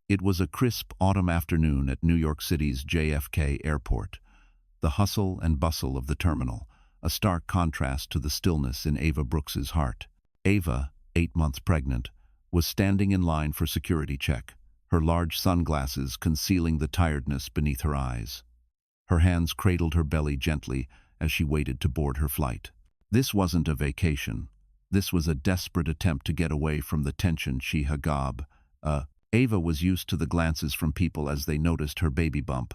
It was a crisp autumn afternoon at New York City's JFK Airport. The hustle and bustle of the terminal, a stark contrast to the stillness in Ava Brooks's heart. Ava, 8 months pregnant, was standing in line for security check, her large sunglasses concealing the tiredness beneath her eyes. Her hands cradled her belly gently as she waited to board her flight. This wasn't a vacation. This was a desperate attempt to get away from the tension she hagab. Ava was used to the glances from people as they noticed her baby bump.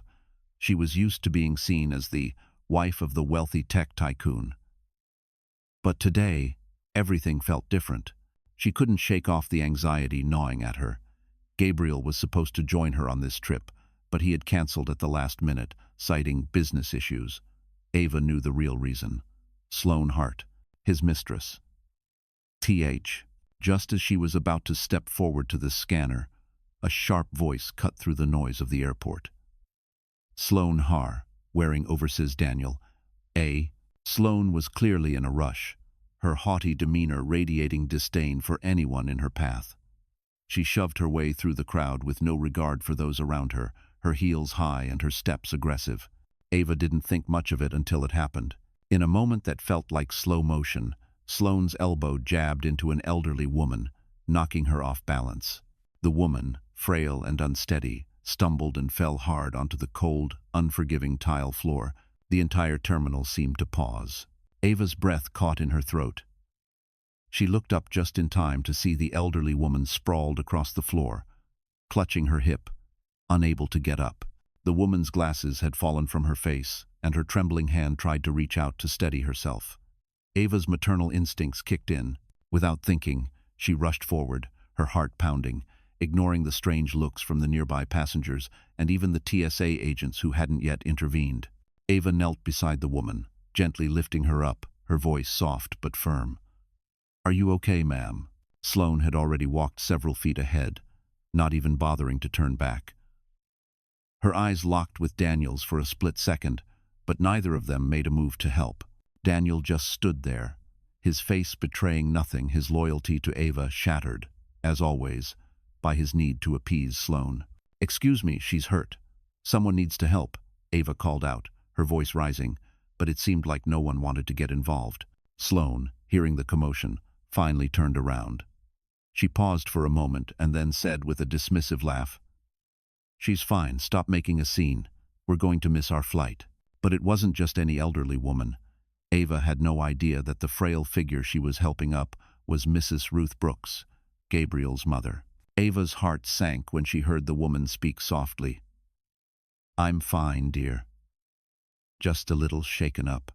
She was used to being seen as the wife of the wealthy tech tycoon. But today, everything felt different. She couldn't shake off the anxiety gnawing at her. Gabriel was supposed to join her on this trip, but he had canceled at the last minute, citing business issues. Ava knew the real reason. Sloane Hart, his mistress. Just as she was about to step forward to the scanner, a sharp voice cut through the noise of the airport. Sloane Har, wearing overseas Daniel. Sloane was clearly in a rush, her haughty demeanor radiating disdain for anyone in her path. She shoved her way through the crowd with no regard for those around her, her heels high and her steps aggressive. Ava didn't think much of it until it happened. In a moment that felt like slow motion, Sloane's elbow jabbed into an elderly woman, knocking her off balance. The woman, frail and unsteady, stumbled and fell hard onto the cold, unforgiving tile floor. The entire terminal seemed to pause. Ava's breath caught in her throat. She looked up just in time to see the elderly woman sprawled across the floor, clutching her hip, unable to get up. The woman's glasses had fallen from her face, and her trembling hand tried to reach out to steady herself. Ava's maternal instincts kicked in. Without thinking, she rushed forward, her heart pounding, ignoring the strange looks from the nearby passengers and even the TSA agents who hadn't yet intervened. Ava knelt beside the woman, gently lifting her up, her voice soft but firm. "Are you okay, ma'am?" Sloane had already walked several feet ahead, not even bothering to turn back. Her eyes locked with Daniel's for a split second, but neither of them made a move to help. Daniel just stood there, his face betraying nothing, his loyalty to Ava shattered, as always, by his need to appease Sloane. "Excuse me, she's hurt. Someone needs to help," Ava called out, her voice rising, but it seemed like no one wanted to get involved. Sloane, hearing the commotion, finally turned around. She paused for a moment and then said with a dismissive laugh, "She's fine, stop making a scene. We're going to miss our flight." But it wasn't just any elderly woman. Ava had no idea that the frail figure she was helping up was Mrs. Ruth Brooks, Gabriel's mother. Ava's heart sank when she heard the woman speak softly. "I'm fine, dear. Just a little shaken up."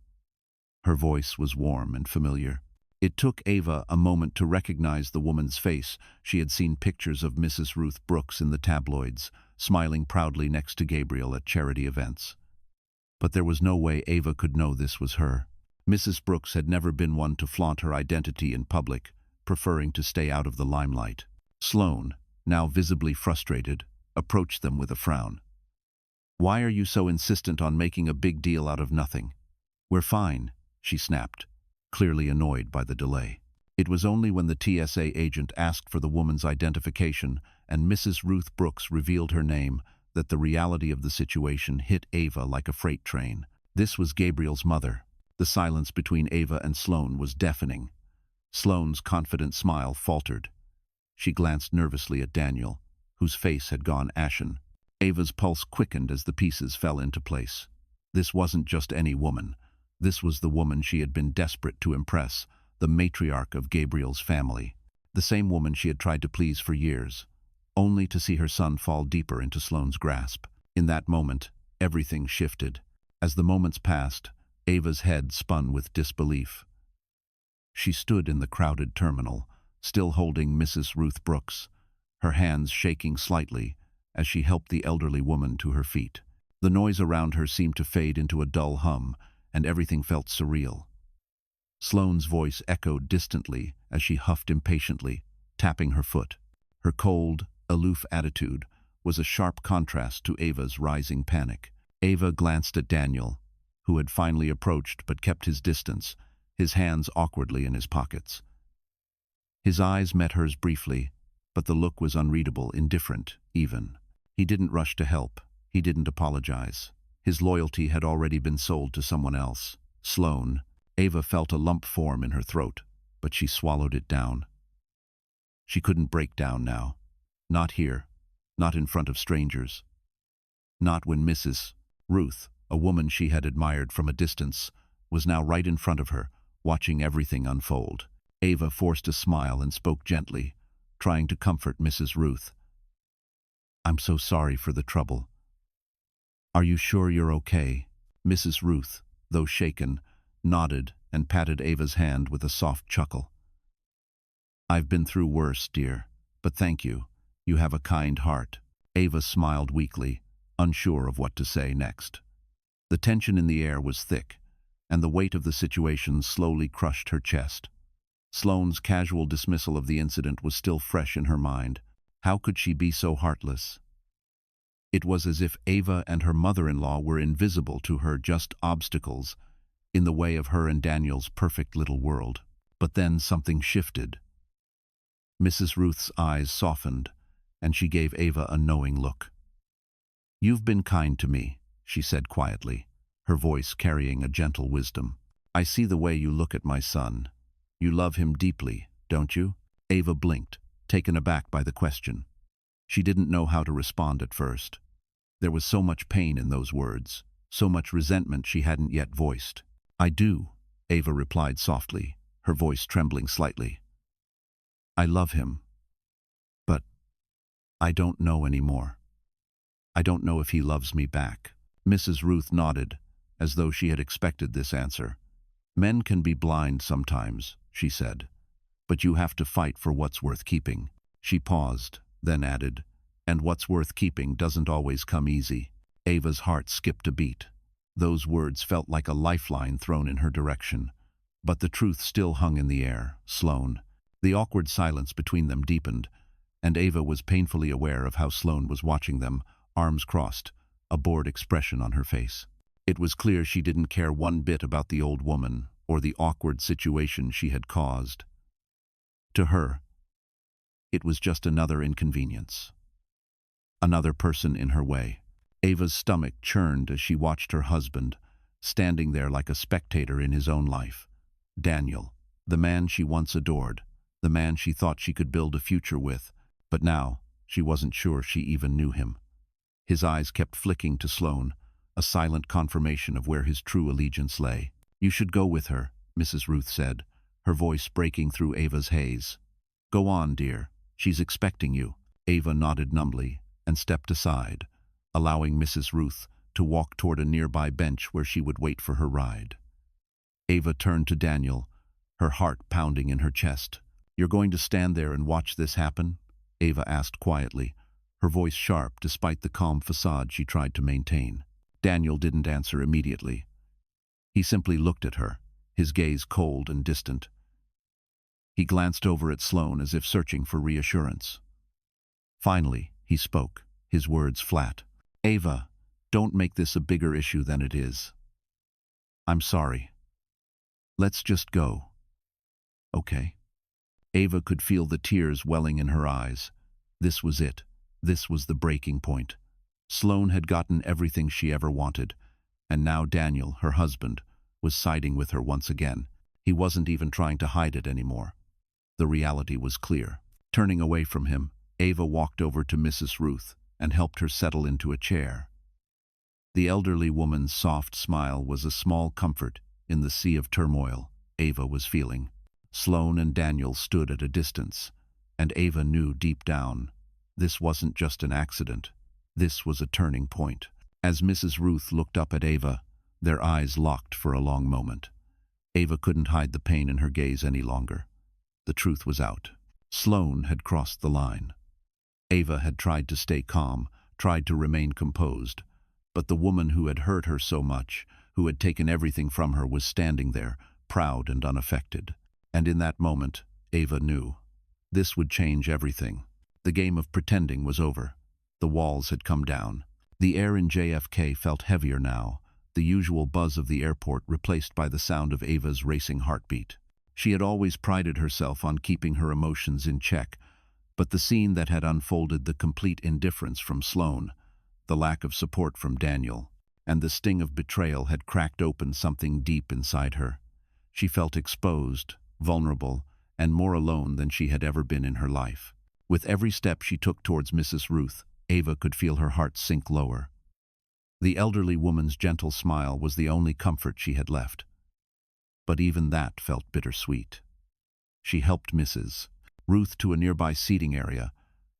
Her voice was warm and familiar. It took Ava a moment to recognize the woman's face. She had seen pictures of Mrs. Ruth Brooks in the tabloids, smiling proudly next to Gabriel at charity events. But there was no way Ava could know this was her. Mrs. Brooks had never been one to flaunt her identity in public, preferring to stay out of the limelight. Sloane, now visibly frustrated, approached them with a frown. "Why are you so insistent on making a big deal out of nothing?" "We're fine," she snapped, clearly annoyed by the delay. It was only when the TSA agent asked for the woman's identification and Mrs. Ruth Brooks revealed her name that the reality of the situation hit Ava like a freight train. This was Gabriel's mother. The silence between Ava and Sloane was deafening. Sloane's confident smile faltered. She glanced nervously at Daniel, whose face had gone ashen. Ava's pulse quickened as the pieces fell into place. This wasn't just any woman. This was the woman she had been desperate to impress, the matriarch of Gabriel's family. The same woman she had tried to please for years, only to see her son fall deeper into Sloane's grasp. In that moment, everything shifted. As the moments passed, Ava's head spun with disbelief. She stood in the crowded terminal, still holding Mrs. Ruth Brooks, her hands shaking slightly as she helped the elderly woman to her feet. The noise around her seemed to fade into a dull hum, and everything felt surreal. Sloane's voice echoed distantly as she huffed impatiently, tapping her foot. Her cold, aloof attitude was a sharp contrast to Ava's rising panic. Ava glanced at Daniel, who had finally approached but kept his distance, his hands awkwardly in his pockets. His eyes met hers briefly, but the look was unreadable, indifferent, even. He didn't rush to help. He didn't apologize. His loyalty had already been sold to someone else. Sloane. Ava felt a lump form in her throat, but she swallowed it down. She couldn't break down now. Not here. Not in front of strangers. Not when Mrs. Ruth, a woman she had admired from a distance, was now right in front of her, watching everything unfold. Ava forced a smile and spoke gently, trying to comfort Mrs. Ruth. "I'm so sorry for the trouble. Are you sure you're okay?" Mrs. Ruth, though shaken, nodded and patted Ava's hand with a soft chuckle. "I've been through worse, dear, but thank you. You have a kind heart." Ava smiled weakly, unsure of what to say next. The tension in the air was thick, and the weight of the situation slowly crushed her chest. Sloane's casual dismissal of the incident was still fresh in her mind. How could she be so heartless? It was as if Ava and her mother-in-law were invisible to her, just obstacles in the way of her and Daniel's perfect little world. But then something shifted. Mrs. Ruth's eyes softened, and she gave Ava a knowing look. "You've been kind to me," she said quietly, her voice carrying a gentle wisdom. "I see the way you look at my son. You love him deeply, don't you?" Ava blinked, taken aback by the question. She didn't know how to respond at first. There was so much pain in those words, so much resentment she hadn't yet voiced. "I do," Ava replied softly, her voice trembling slightly. "I love him. But I don't know anymore. I don't know if he loves me back." Mrs. Ruth nodded, as though she had expected this answer. "Men can be blind sometimes," she said, "but you have to fight for what's worth keeping." She paused, then added, "And what's worth keeping doesn't always come easy." Ava's heart skipped a beat. Those words felt like a lifeline thrown in her direction. But the truth still hung in the air. Sloane. The awkward silence between them deepened, and Ava was painfully aware of how Sloane was watching them, arms crossed, a bored expression on her face. It was clear she didn't care one bit about the old woman or the awkward situation she had caused. To her, it was just another inconvenience. Another person in her way. Ava's stomach churned as she watched her husband, standing there like a spectator in his own life. Daniel, the man she once adored, the man she thought she could build a future with, but now she wasn't sure she even knew him. His eyes kept flicking to Sloane, a silent confirmation of where his true allegiance lay. "You should go with her," Mrs. Ruth said, her voice breaking through Ava's haze. "Go on, dear. She's expecting you." Ava nodded numbly and stepped aside, allowing Mrs. Ruth to walk toward a nearby bench where she would wait for her ride. Ava turned to Daniel, her heart pounding in her chest. "You're going to stand there and watch this happen?" Ava asked quietly, her voice sharp despite the calm facade she tried to maintain. Daniel didn't answer immediately. He simply looked at her, his gaze cold and distant. He glanced over at Sloane as if searching for reassurance. Finally, he spoke, his words flat. "Ava, don't make this a bigger issue than it is. I'm sorry. Let's just go. Okay?" Ava could feel the tears welling in her eyes. This was it. This was the breaking point. Sloane had gotten everything she ever wanted, and now Daniel, her husband, was siding with her once again. He wasn't even trying to hide it anymore. The reality was clear. Turning away from him, Ava walked over to Mrs. Ruth and helped her settle into a chair. The elderly woman's soft smile was a small comfort in the sea of turmoil Ava was feeling. Sloane and Daniel stood at a distance, and Ava knew deep down this wasn't just an accident. This was a turning point. As Mrs. Ruth looked up at Ava, their eyes locked for a long moment. Ava couldn't hide the pain in her gaze any longer. The truth was out. Sloane had crossed the line. Ava had tried to stay calm, tried to remain composed, but the woman who had hurt her so much, who had taken everything from her, was standing there, proud and unaffected. And in that moment, Ava knew. This would change everything. The game of pretending was over. The walls had come down. The air in JFK felt heavier now, the usual buzz of the airport replaced by the sound of Ava's racing heartbeat. She had always prided herself on keeping her emotions in check, But the scene that had unfolded, the complete indifference from Sloane, the lack of support from Daniel, and the sting of betrayal had cracked open something deep inside her. She felt exposed, vulnerable, and more alone than she had ever been in her life. With every step she took towards Mrs. Ruth, Ava could feel her heart sink lower. The elderly woman's gentle smile was the only comfort she had left. But even that felt bittersweet. She helped Mrs. Ruth to a nearby seating area,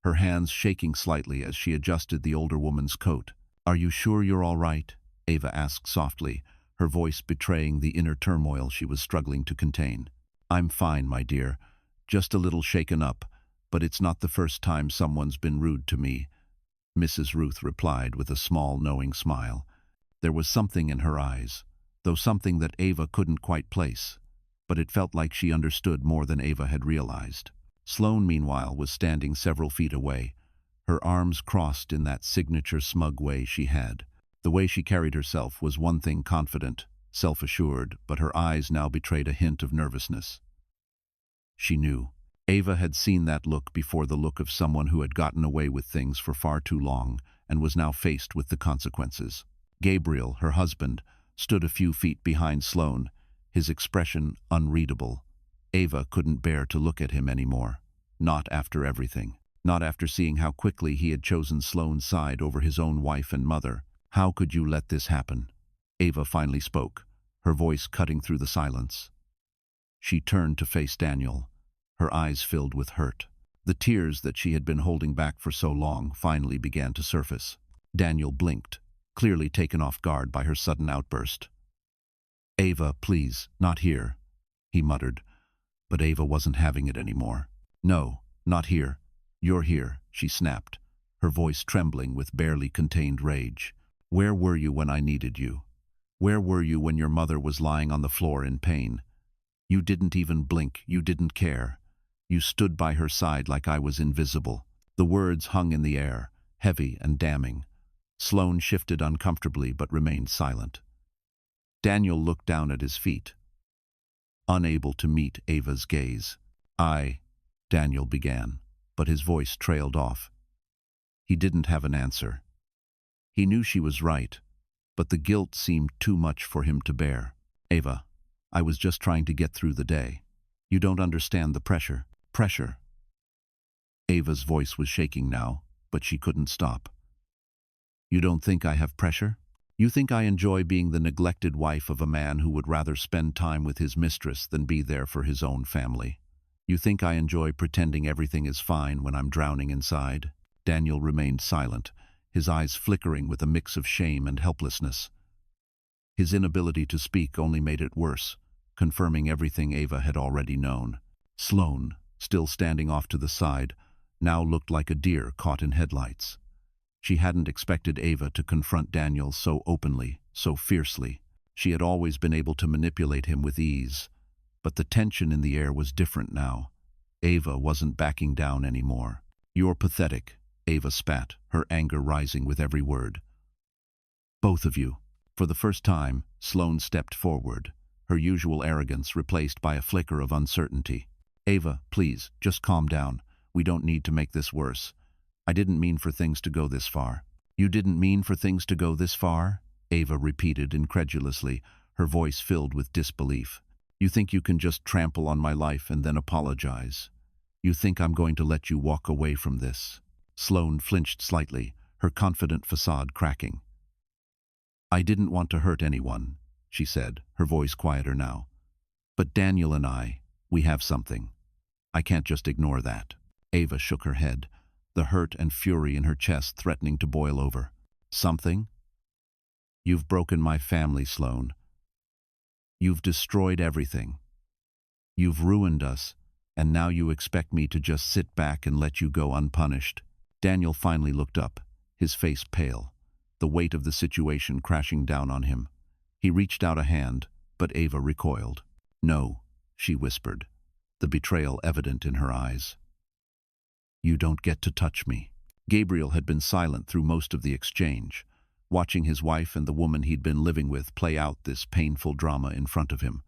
her hands shaking slightly as she adjusted the older woman's coat. "Are you sure you're all right?" Ava asked softly, her voice betraying the inner turmoil she was struggling to contain. "I'm fine, my dear. Just a little shaken up, but it's not the first time someone's been rude to me," Mrs. Ruth replied with a small, knowing smile. There was something in her eyes, though something that Ava couldn't quite place, but it felt like she understood more than Ava had realized. Sloane, meanwhile, was standing several feet away, her arms crossed in that signature smug way she had. The way she carried herself was one thing, confident, self-assured, but her eyes now betrayed a hint of nervousness. She knew. Ava had seen that look before, the look of someone who had gotten away with things for far too long and was now faced with the consequences. Gabriel, her husband, stood a few feet behind Sloane, his expression unreadable. Ava couldn't bear to look at him anymore. Not after everything. Not after seeing how quickly he had chosen Sloane's side over his own wife and mother. "How could you let this happen?" Ava finally spoke, her voice cutting through the silence. She turned to face Daniel, her eyes filled with hurt. The tears that she had been holding back for so long finally began to surface. Daniel blinked, clearly taken off guard by her sudden outburst. "Ava, please, not here," he muttered. But Ava wasn't having it anymore. "No, not here. You're here," she snapped, her voice trembling with barely contained rage. "Where were you when I needed you? Where were you when your mother was lying on the floor in pain? You didn't even blink, you didn't care. You stood by her side like I was invisible." The words hung in the air, heavy and damning. Sloane shifted uncomfortably but remained silent. Daniel looked down at his feet, unable to meet Ava's gaze. Daniel began, but his voice trailed off. He didn't have an answer. He knew she was right, but the guilt seemed too much for him to bear. "Ava, I was just trying to get through the day. You don't understand the pressure." "Pressure?" Ava's voice was shaking now, but she couldn't stop. "You don't think I have pressure? You think I enjoy being the neglected wife of a man who would rather spend time with his mistress than be there for his own family? You think I enjoy pretending everything is fine when I'm drowning inside?" Daniel remained silent, his eyes flickering with a mix of shame and helplessness. His inability to speak only made it worse, confirming everything Ava had already known. Sloane, still standing off to the side, now looked like a deer caught in headlights. She hadn't expected Ava to confront Daniel so openly, so fiercely. She had always been able to manipulate him with ease, but the tension in the air was different now. Ava wasn't backing down anymore. "You're pathetic," Ava spat, her anger rising with every word. "Both of you." For the first time, Sloane stepped forward, her usual arrogance replaced by a flicker of uncertainty. "Ava, please, just calm down. We don't need to make this worse. I didn't mean for things to go this far." "You didn't mean for things to go this far?" Ava repeated incredulously, her voice filled with disbelief. "You think you can just trample on my life and then apologize? You think I'm going to let you walk away from this?" Sloane flinched slightly, her confident facade cracking. "I didn't want to hurt anyone," she said, her voice quieter now. "But Daniel and we have something. I can't just ignore that." Ava shook her head, the hurt and fury in her chest threatening to boil over. "Something? You've broken my family, Sloane. You've destroyed everything. You've ruined us, and now you expect me to just sit back and let you go unpunished." Daniel finally looked up, his face pale, the weight of the situation crashing down on him. He reached out a hand, but Ava recoiled. "No," she whispered, the betrayal evident in her eyes. "You don't get to touch me." Gabriel had been silent through most of the exchange, watching his wife and the woman he'd been living with play out this painful drama in front of him.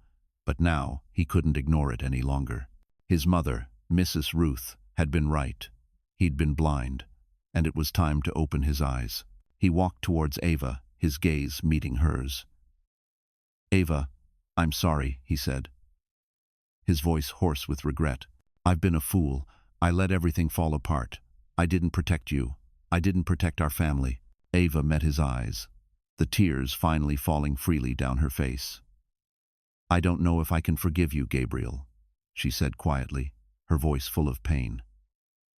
But now he couldn't ignore it any longer. His mother, Mrs. Ruth, had been right. He'd been blind, and it was time to open his eyes. He walked towards Ava, his gaze meeting hers. "Ava, I'm sorry," he said, his voice hoarse with regret. "I've been a fool. I let everything fall apart. I didn't protect you. I didn't protect our family." Ava met his eyes, the tears finally falling freely down her face. "I don't know if I can forgive you, Gabriel," she said quietly, her voice full of pain.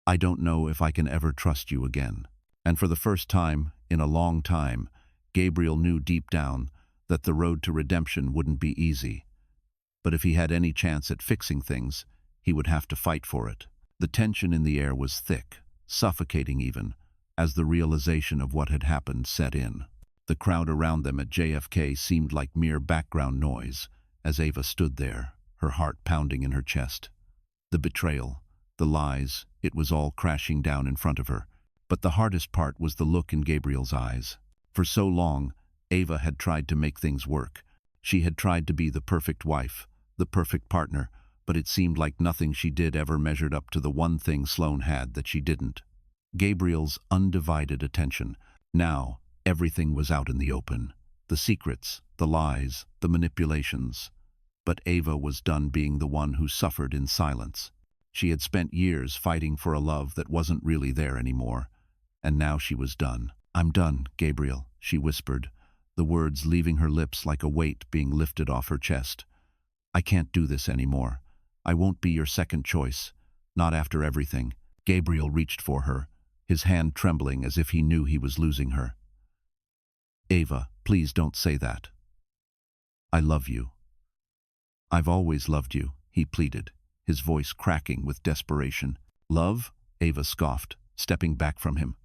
"I don't know if I can ever trust you again." And for the first time, in a long time, Gabriel knew deep down that the road to redemption wouldn't be easy. But if he had any chance at fixing things, he would have to fight for it. The tension in the air was thick, suffocating even, as the realization of what had happened set in. The crowd around them at JFK seemed like mere background noise, as Ava stood there, her heart pounding in her chest. The betrayal, the lies, it was all crashing down in front of her. But the hardest part was the look in Gabriel's eyes. For so long, Ava had tried to make things work. She had tried to be the perfect wife, the perfect partner, but it seemed like nothing she did ever measured up to the one thing Sloane had that she didn't. Gabriel's undivided attention. Now, everything was out in the open. The secrets, the lies, the manipulations. But Ava was done being the one who suffered in silence. She had spent years fighting for a love that wasn't really there anymore. And now she was done. "I'm done, Gabriel," she whispered, the words leaving her lips like a weight being lifted off her chest. "I can't do this anymore. I won't be your second choice. Not after everything." Gabriel reached for her, his hand trembling as if he knew he was losing her. "Ava, please don't say that. I love you. I've always loved you," he pleaded, his voice cracking with desperation. "Love?" Ava scoffed, stepping back from him.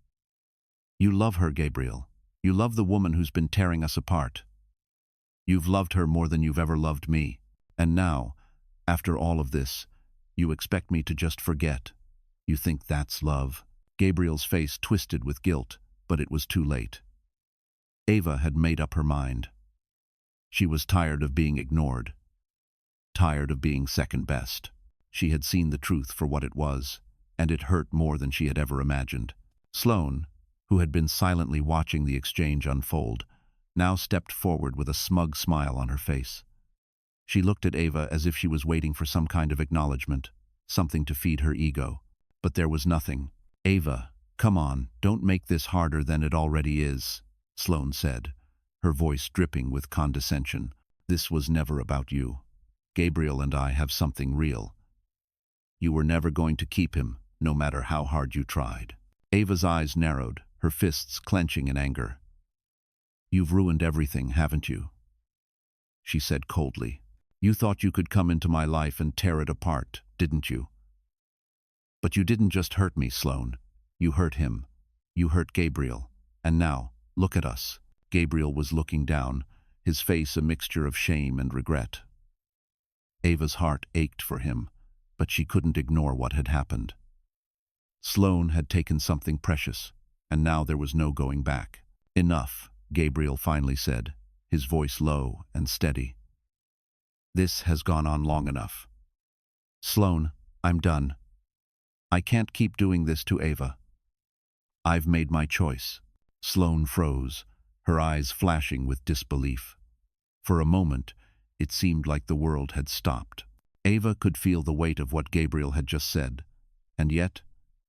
"You love her, Gabriel. You love the woman who's been tearing us apart. You've loved her more than you've ever loved me. And now, after all of this, you expect me to just forget. You think that's love?" Gabriel's face twisted with guilt, but it was too late. Ava had made up her mind. She was tired of being ignored, tired of being second best. She had seen the truth for what it was, and it hurt more than she had ever imagined. Sloane, who had been silently watching the exchange unfold, now stepped forward with a smug smile on her face. She looked at Ava as if she was waiting for some kind of acknowledgement, something to feed her ego. But there was nothing. "Ava, come on, don't make this harder than it already is," Sloane said, her voice dripping with condescension. "This was never about you. Gabriel and I have something real. You were never going to keep him, no matter how hard you tried." Ava's eyes narrowed, her fists clenching in anger. "You've ruined everything, haven't you?" she said coldly. "You thought you could come into my life and tear it apart, didn't you? But you didn't just hurt me, Sloane. You hurt him. You hurt Gabriel. And now, look at us." Gabriel was looking down, his face a mixture of shame and regret. Ava's heart ached for him, but she couldn't ignore what had happened. Sloane had taken something precious, and now there was no going back. "Enough," Gabriel finally said, his voice low and steady. "This has gone on long enough. Sloane, I'm done. I can't keep doing this to Ava. I've made my choice." Sloane froze, her eyes flashing with disbelief. For a moment, it seemed like the world had stopped. Ava could feel the weight of what Gabriel had just said, and yet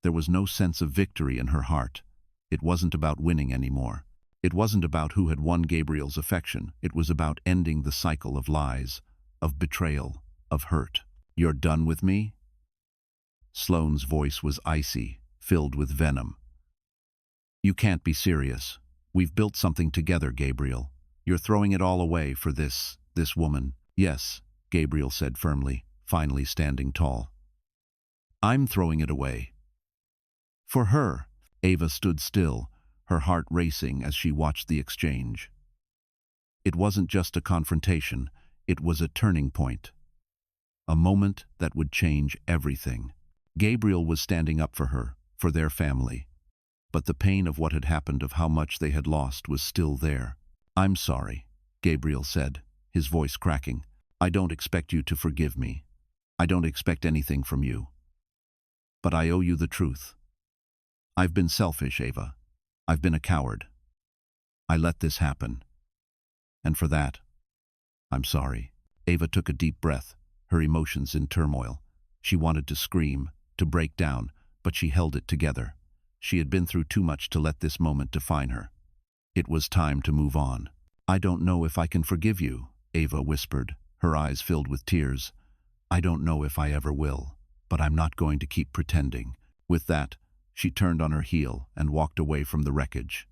there was no sense of victory in her heart. It wasn't about winning anymore. It wasn't about who had won Gabriel's affection. It was about ending the cycle of lies, of betrayal, of hurt. "You're done with me?" Sloane's voice was icy, filled with venom. "You can't be serious. We've built something together, Gabriel. You're throwing it all away for this woman." "Yes," Gabriel said firmly, finally standing tall. "I'm throwing it away. For her." Ava stood still, her heart racing as she watched the exchange. It wasn't just a confrontation, it was a turning point. A moment that would change everything. Gabriel was standing up for her, for their family. But the pain of what had happened, of how much they had lost, was still there. "I'm sorry," Gabriel said, his voice cracking. "I don't expect you to forgive me. I don't expect anything from you. But I owe you the truth. I've been selfish, Ava. I've been a coward. I let this happen. And for that, I'm sorry. Ava took a deep breath, her emotions in turmoil. She wanted to scream, to break down, but she held it together. She had been through too much to let this moment define her. It was time to move on. I don't know if I can forgive you, Ava whispered, her eyes filled with tears. I don't know if I ever will, but I'm not going to keep pretending. With that, she turned on her heel and walked away from the wreckage.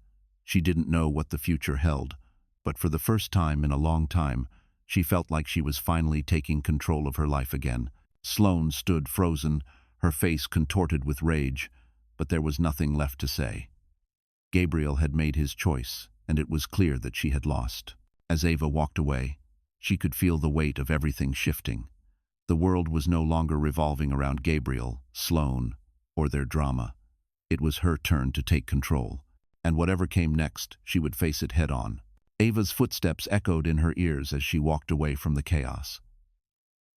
She didn't know what the future held, but for the first time in a long time, she felt like she was finally taking control of her life again. Sloane stood frozen, her face contorted with rage, but there was nothing left to say. Gabriel had made his choice, and it was clear that she had lost. As Ava walked away, she could feel the weight of everything shifting. The world was no longer revolving around Gabriel, Sloane, or their drama. It was her turn to take control, and whatever came next, she would face it head-on. Ava's footsteps echoed in her ears as she walked away from the chaos.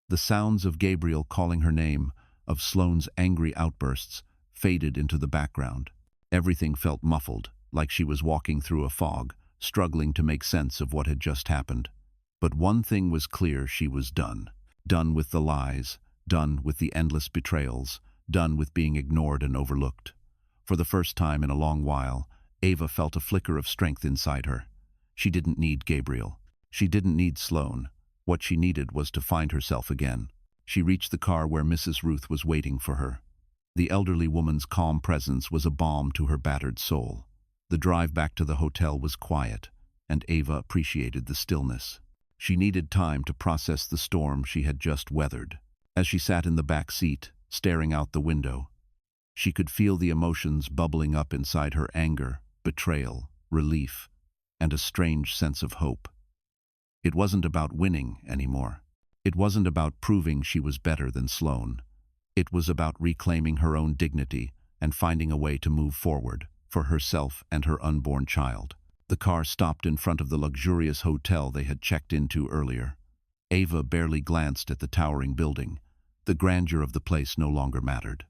The sounds of Gabriel calling her name, of Sloane's angry outbursts, faded into the background. Everything felt muffled, like she was walking through a fog, struggling to make sense of what had just happened. But one thing was clear: she was done. Done with the lies, done with the endless betrayals, done with being ignored and overlooked. For the first time in a long while, Ava felt a flicker of strength inside her. She didn't need Gabriel. She didn't need Sloane. What she needed was to find herself again. She reached the car where Mrs. Ruth was waiting for her. The elderly woman's calm presence was a balm to her battered soul. The drive back to the hotel was quiet, and Ava appreciated the stillness. She needed time to process the storm she had just weathered. As she sat in the back seat, staring out the window, she could feel the emotions bubbling up inside her: anger, betrayal, relief, and a strange sense of hope. It wasn't about winning anymore. It wasn't about proving she was better than Sloane. It was about reclaiming her own dignity and finding a way to move forward for herself and her unborn child. The car stopped in front of the luxurious hotel they had checked into earlier. Ava barely glanced at the towering building. The grandeur of the place no longer mattered.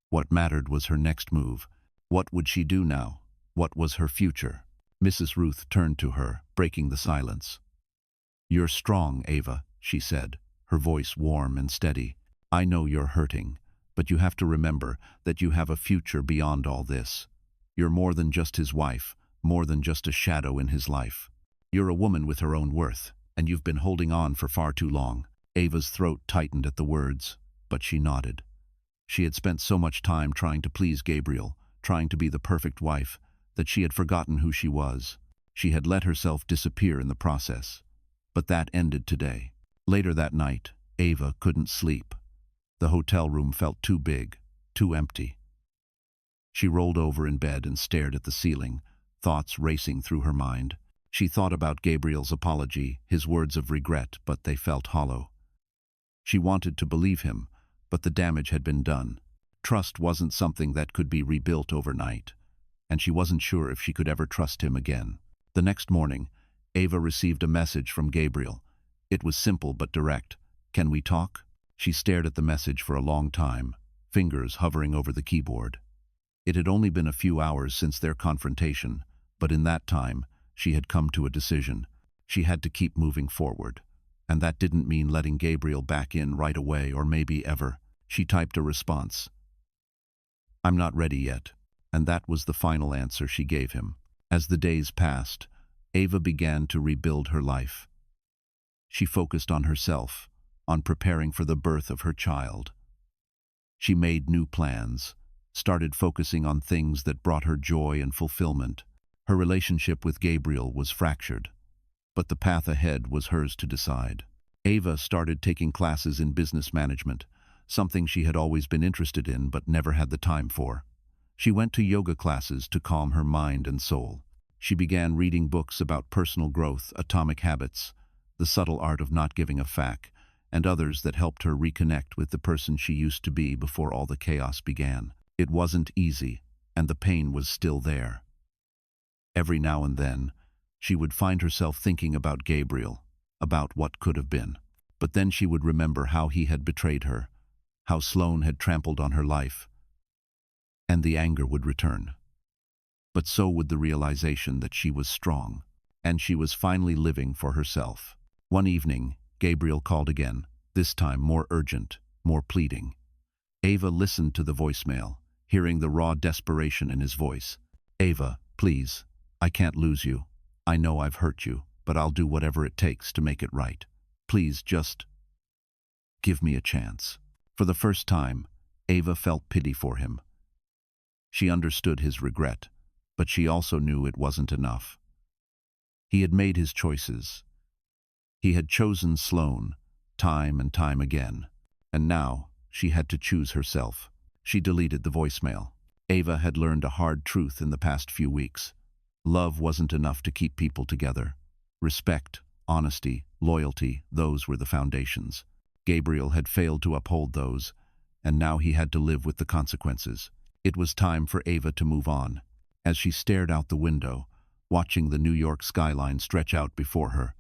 What mattered was her next move. What would she do now? What was her future? Mrs. Ruth turned to her, breaking the silence. "You're strong, Ava," she said, her voice warm and steady. "I know you're hurting, but you have to remember that you have a future beyond all this. You're more than just his wife, more than just a shadow in his life. You're a woman with her own worth, and you've been holding on for far too long." Ava's throat tightened at the words, but she nodded. She had spent so much time trying to please Gabriel, trying to be the perfect wife, that she had forgotten who she was. She had let herself disappear in the process. But that ended today. Later that night, Ava couldn't sleep. The hotel room felt too big, too empty. She rolled over in bed and stared at the ceiling, thoughts racing through her mind. She thought about Gabriel's apology, his words of regret, but they felt hollow. She wanted to believe him, but the damage had been done. Trust wasn't something that could be rebuilt overnight, and she wasn't sure if she could ever trust him again. The next morning, Ava received a message from Gabriel. It was simple but direct. "Can we talk?" She stared at the message for a long time, fingers hovering over the keyboard. It had only been a few hours since their confrontation, but in that time, she had come to a decision. She had to keep moving forward. And that didn't mean letting Gabriel back in right away or maybe ever. She typed a response. "I'm not ready yet." And that was the final answer she gave him. As the days passed, Ava began to rebuild her life. She focused on herself, on preparing for the birth of her child. She made new plans, started focusing on things that brought her joy and fulfillment. Her relationship with Gabriel was fractured, but the path ahead was hers to decide. Ava started taking classes in business management, something she had always been interested in but never had the time for. She went to yoga classes to calm her mind and soul. She began reading books about personal growth, atomic habits, the subtle art of not giving a fuck, and others that helped her reconnect with the person she used to be before all the chaos began. It wasn't easy, and the pain was still there. Every now and then, she would find herself thinking about Gabriel, about what could have been. But then she would remember how he had betrayed her, how Sloane had trampled on her life, and the anger would return. But so would the realization that she was strong, and she was finally living for herself. One evening, Gabriel called again, this time more urgent, more pleading. Ava listened to the voicemail, hearing the raw desperation in his voice. "Ava, please, I can't lose you. I know I've hurt you, but I'll do whatever it takes to make it right. Please just give me a chance." For the first time, Ava felt pity for him. She understood his regret, but she also knew it wasn't enough. He had made his choices. He had chosen Sloane, time and time again, and now she had to choose herself. She deleted the voicemail. Ava had learned a hard truth in the past few weeks. Love wasn't enough to keep people together. Respect, honesty, loyalty, those were the foundations. Gabriel had failed to uphold those, and now he had to live with the consequences. It was time for Ava to move on. As she stared out the window, watching the New York skyline stretch out before her,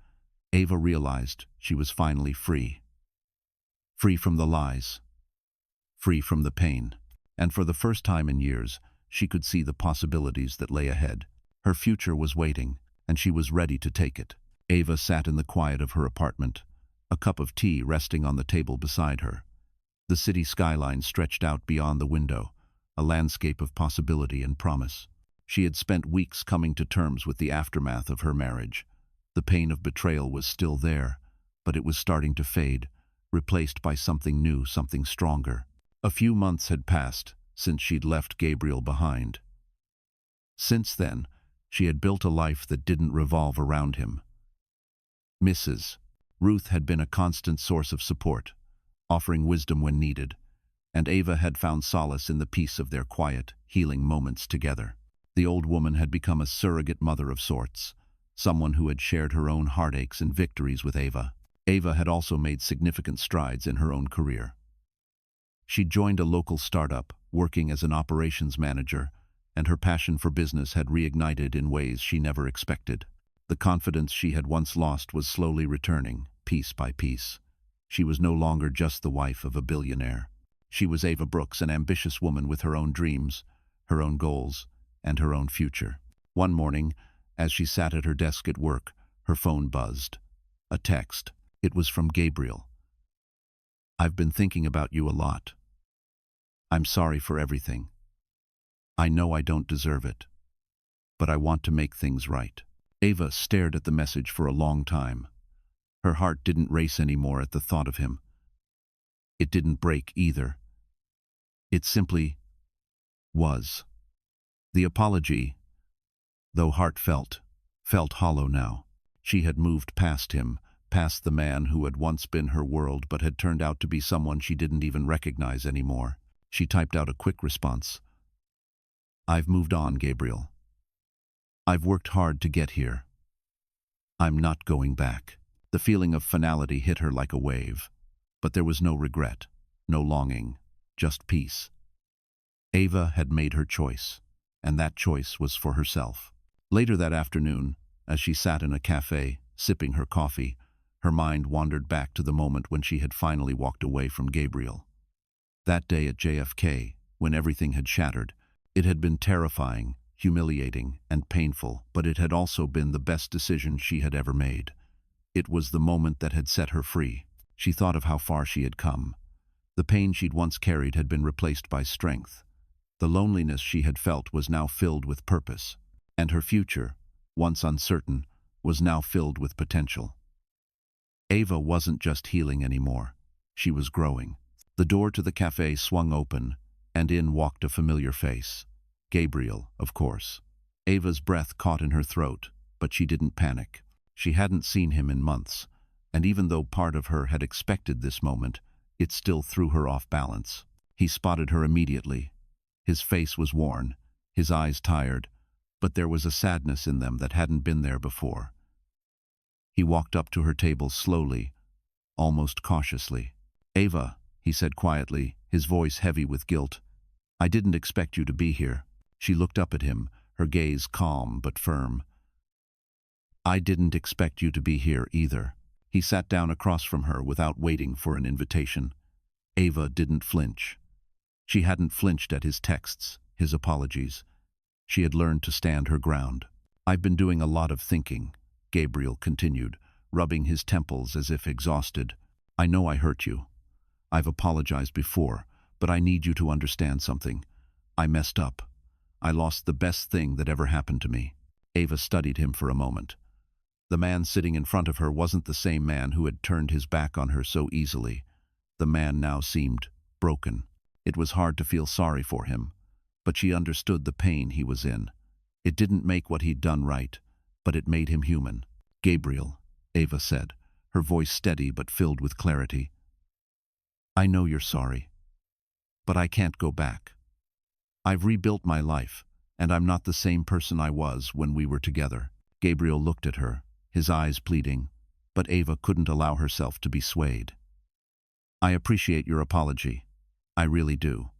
Ava realized she was finally free. Free from the lies. Free from the pain. And for the first time in years, she could see the possibilities that lay ahead. Her future was waiting, and she was ready to take it. Ava sat in the quiet of her apartment, a cup of tea resting on the table beside her. The city skyline stretched out beyond the window, a landscape of possibility and promise. She had spent weeks coming to terms with the aftermath of her marriage. The pain of betrayal was still there, but it was starting to fade, replaced by something new, something stronger. A few months had passed since she'd left Gabriel behind. Since then, she had built a life that didn't revolve around him. Mrs. Ruth had been a constant source of support, offering wisdom when needed, and Ava had found solace in the peace of their quiet, healing moments together. The old woman had become a surrogate mother of sorts, someone who had shared her own heartaches and victories with Ava. Ava had also made significant strides in her own career. She joined a local startup, working as an operations manager, and her passion for business had reignited in ways she never expected. The confidence she had once lost was slowly returning, piece by piece. She was no longer just the wife of a billionaire. She was Ava Brooks, an ambitious woman with her own dreams, her own goals, and her own future. One morning, as she sat at her desk at work, her phone buzzed. A text. It was from Gabriel. "I've been thinking about you a lot. I'm sorry for everything. I know I don't deserve it, but I want to make things right." Ava stared at the message for a long time. Her heart didn't race anymore at the thought of him. It didn't break either. It simply was. The apology, though heartfelt, felt hollow now. She had moved past him, past the man who had once been her world but had turned out to be someone she didn't even recognize anymore. She typed out a quick response. "I've moved on, Gabriel. I've worked hard to get here. I'm not going back." The feeling of finality hit her like a wave, but there was no regret, no longing, just peace. Ava had made her choice, and that choice was for herself. Later that afternoon, as she sat in a cafe, sipping her coffee, her mind wandered back to the moment when she had finally walked away from Gabriel. That day at JFK, when everything had shattered, it had been terrifying, humiliating, and painful, but it had also been the best decision she had ever made. It was the moment that had set her free. She thought of how far she had come. The pain she'd once carried had been replaced by strength. The loneliness she had felt was now filled with purpose, and her future, once uncertain, was now filled with potential. Ava wasn't just healing anymore. She was growing. The door to the cafe swung open, and in walked a familiar face. Gabriel, of course. Ava's breath caught in her throat, but she didn't panic. She hadn't seen him in months, and even though part of her had expected this moment, it still threw her off balance. He spotted her immediately. His face was worn, his eyes tired, but there was a sadness in them that hadn't been there before. He walked up to her table slowly, almost cautiously. "Ava," he said quietly, his voice heavy with guilt, "I didn't expect you to be here." She looked up at him, her gaze calm but firm. "I didn't expect you to be here either." He sat down across from her without waiting for an invitation. Ava didn't flinch. She hadn't flinched at his texts, his apologies. She had learned to stand her ground. "I've been doing a lot of thinking," Gabriel continued, rubbing his temples as if exhausted. "I know I hurt you. I've apologized before, but I need you to understand something. I messed up. I lost the best thing that ever happened to me." Ava studied him for a moment. The man sitting in front of her wasn't the same man who had turned his back on her so easily. The man now seemed broken. It was hard to feel sorry for him, but she understood the pain he was in. It didn't make what he'd done right, but it made him human. "Gabriel," Ava said, her voice steady but filled with clarity. "I know you're sorry, but I can't go back. I've rebuilt my life, and I'm not the same person I was when we were together." Gabriel looked at her, his eyes pleading, but Ava couldn't allow herself to be swayed. "I appreciate your apology. I really do.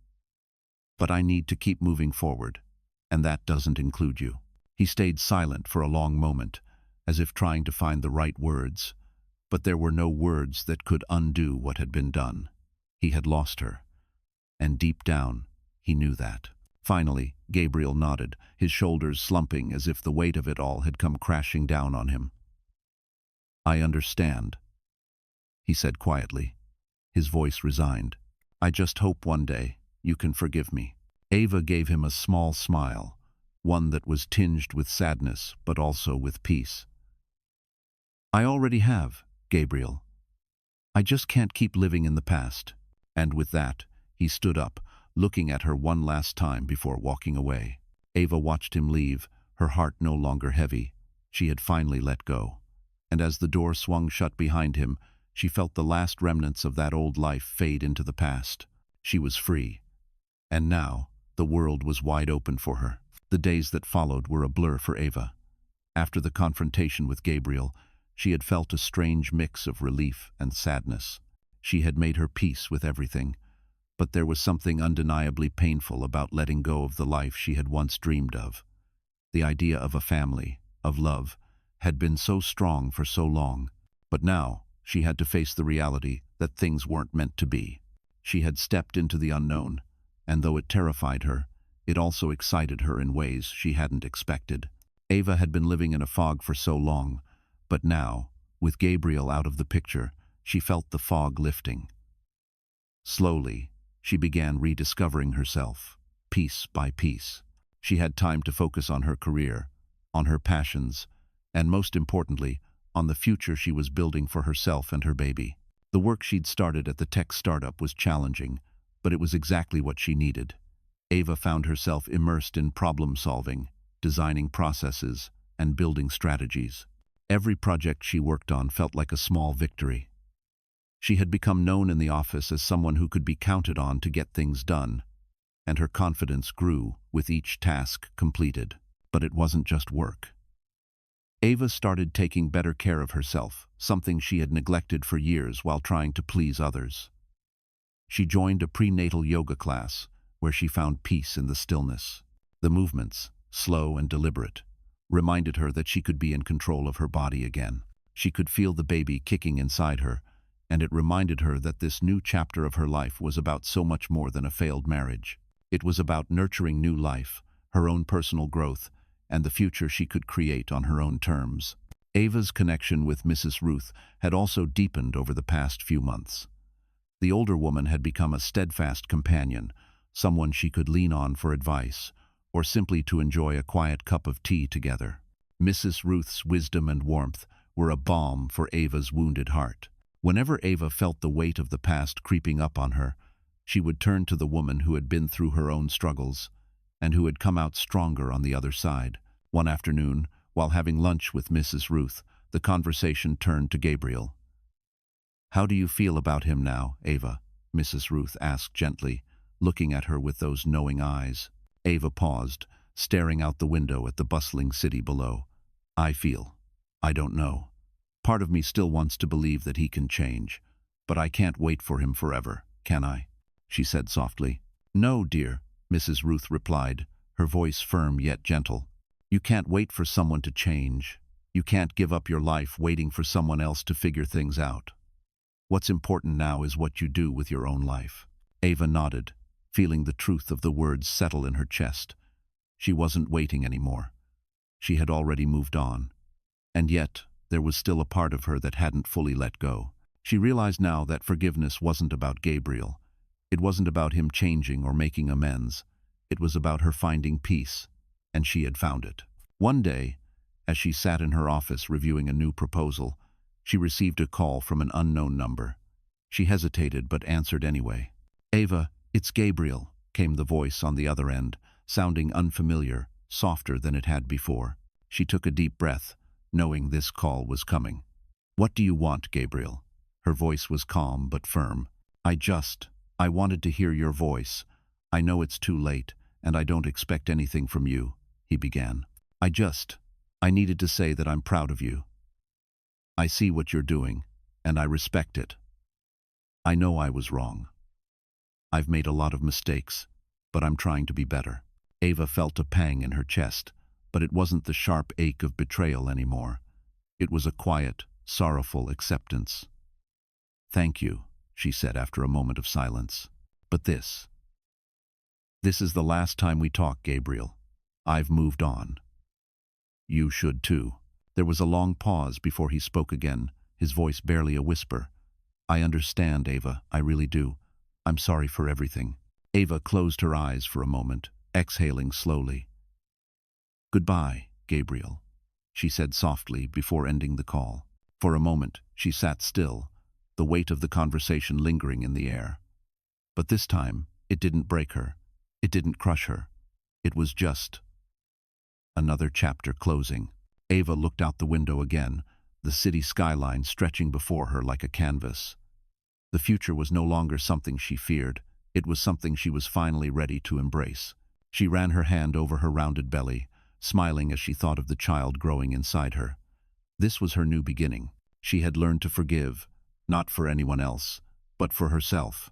But I need to keep moving forward, and that doesn't include you." He stayed silent for a long moment, as if trying to find the right words, but there were no words that could undo what had been done. He had lost her, and deep down, he knew that. Finally, Gabriel nodded, his shoulders slumping as if the weight of it all had come crashing down on him. "I understand," he said quietly, his voice resigned. "I just hope one day you can forgive me." Ava gave him a small smile, one that was tinged with sadness but also with peace. "I already have, Gabriel. I just can't keep living in the past." And with that, he stood up, looking at her one last time before walking away. Ava watched him leave, her heart no longer heavy. She had finally let go. And as the door swung shut behind him, she felt the last remnants of that old life fade into the past. She was free. And now, the world was wide open for her. The days that followed were a blur for Ava. After the confrontation with Gabriel, she had felt a strange mix of relief and sadness. She had made her peace with everything, but there was something undeniably painful about letting go of the life she had once dreamed of. The idea of a family, of love, had been so strong for so long, but now she had to face the reality that things weren't meant to be. She had stepped into the unknown, and though it terrified her, it also excited her in ways she hadn't expected. Ava had been living in a fog for so long, but now, with Gabriel out of the picture, she felt the fog lifting. Slowly, she began rediscovering herself, piece by piece. She had time to focus on her career, on her passions, and most importantly, on the future she was building for herself and her baby. The work she'd started at the tech startup was challenging, but it was exactly what she needed. Ava found herself immersed in problem-solving, designing processes, and building strategies. Every project she worked on felt like a small victory. She had become known in the office as someone who could be counted on to get things done, and her confidence grew with each task completed. But it wasn't just work. Ava started taking better care of herself, something she had neglected for years while trying to please others. She joined a prenatal yoga class, where she found peace in the stillness. The movements, slow and deliberate, reminded her that she could be in control of her body again. She could feel the baby kicking inside her, and it reminded her that this new chapter of her life was about so much more than a failed marriage. It was about nurturing new life, her own personal growth, and the future she could create on her own terms. Ava's connection with Mrs. Ruth had also deepened over the past few months. The older woman had become a steadfast companion, someone she could lean on for advice, or simply to enjoy a quiet cup of tea together. Mrs. Ruth's wisdom and warmth were a balm for Ava's wounded heart. Whenever Ava felt the weight of the past creeping up on her, she would turn to the woman who had been through her own struggles, and who had come out stronger on the other side. One afternoon, while having lunch with Mrs. Ruth, the conversation turned to Gabriel. "How do you feel about him now, Ava?" Mrs. Ruth asked gently, looking at her with those knowing eyes. Ava paused, staring out the window at the bustling city below. I don't know. Part of me still wants to believe that he can change, but I can't wait for him forever, can I?" she said softly. "No, dear," Mrs. Ruth replied, her voice firm yet gentle. "You can't wait for someone to change. You can't give up your life waiting for someone else to figure things out. What's important now is what you do with your own life." Ava nodded, feeling the truth of the words settle in her chest. She wasn't waiting anymore. She had already moved on. And yet, there was still a part of her that hadn't fully let go. She realized now that forgiveness wasn't about Gabriel. It wasn't about him changing or making amends. It was about her finding peace, and she had found it. One day, as she sat in her office reviewing a new proposal, she received a call from an unknown number. She hesitated but answered anyway. "Ava, it's Gabriel," came the voice on the other end, sounding unfamiliar, softer than it had before. She took a deep breath, knowing this call was coming. "What do you want, Gabriel?" Her voice was calm but firm. I wanted to hear your voice. I know it's too late, and I don't expect anything from you," he began. I needed to say that I'm proud of you. I see what you're doing, and I respect it. I know I was wrong. I've made a lot of mistakes, but I'm trying to be better." Ava felt a pang in her chest, but it wasn't the sharp ache of betrayal anymore. It was a quiet, sorrowful acceptance. "Thank you," she said after a moment of silence. "But this is the last time we talk, Gabriel. I've moved on. You should too." There was a long pause before he spoke again, his voice barely a whisper. "I understand, Ava, I really do. I'm sorry for everything." Ava closed her eyes for a moment, exhaling slowly. "Goodbye, Gabriel," she said softly before ending the call. For a moment, she sat still, the weight of the conversation lingering in the air. But this time, it didn't break her. It didn't crush her. It was just another chapter closing. Ava looked out the window again, the city skyline stretching before her like a canvas. The future was no longer something she feared. It was something she was finally ready to embrace. She ran her hand over her rounded belly, smiling as she thought of the child growing inside her. This was her new beginning. She had learned to forgive, not for anyone else, but for herself.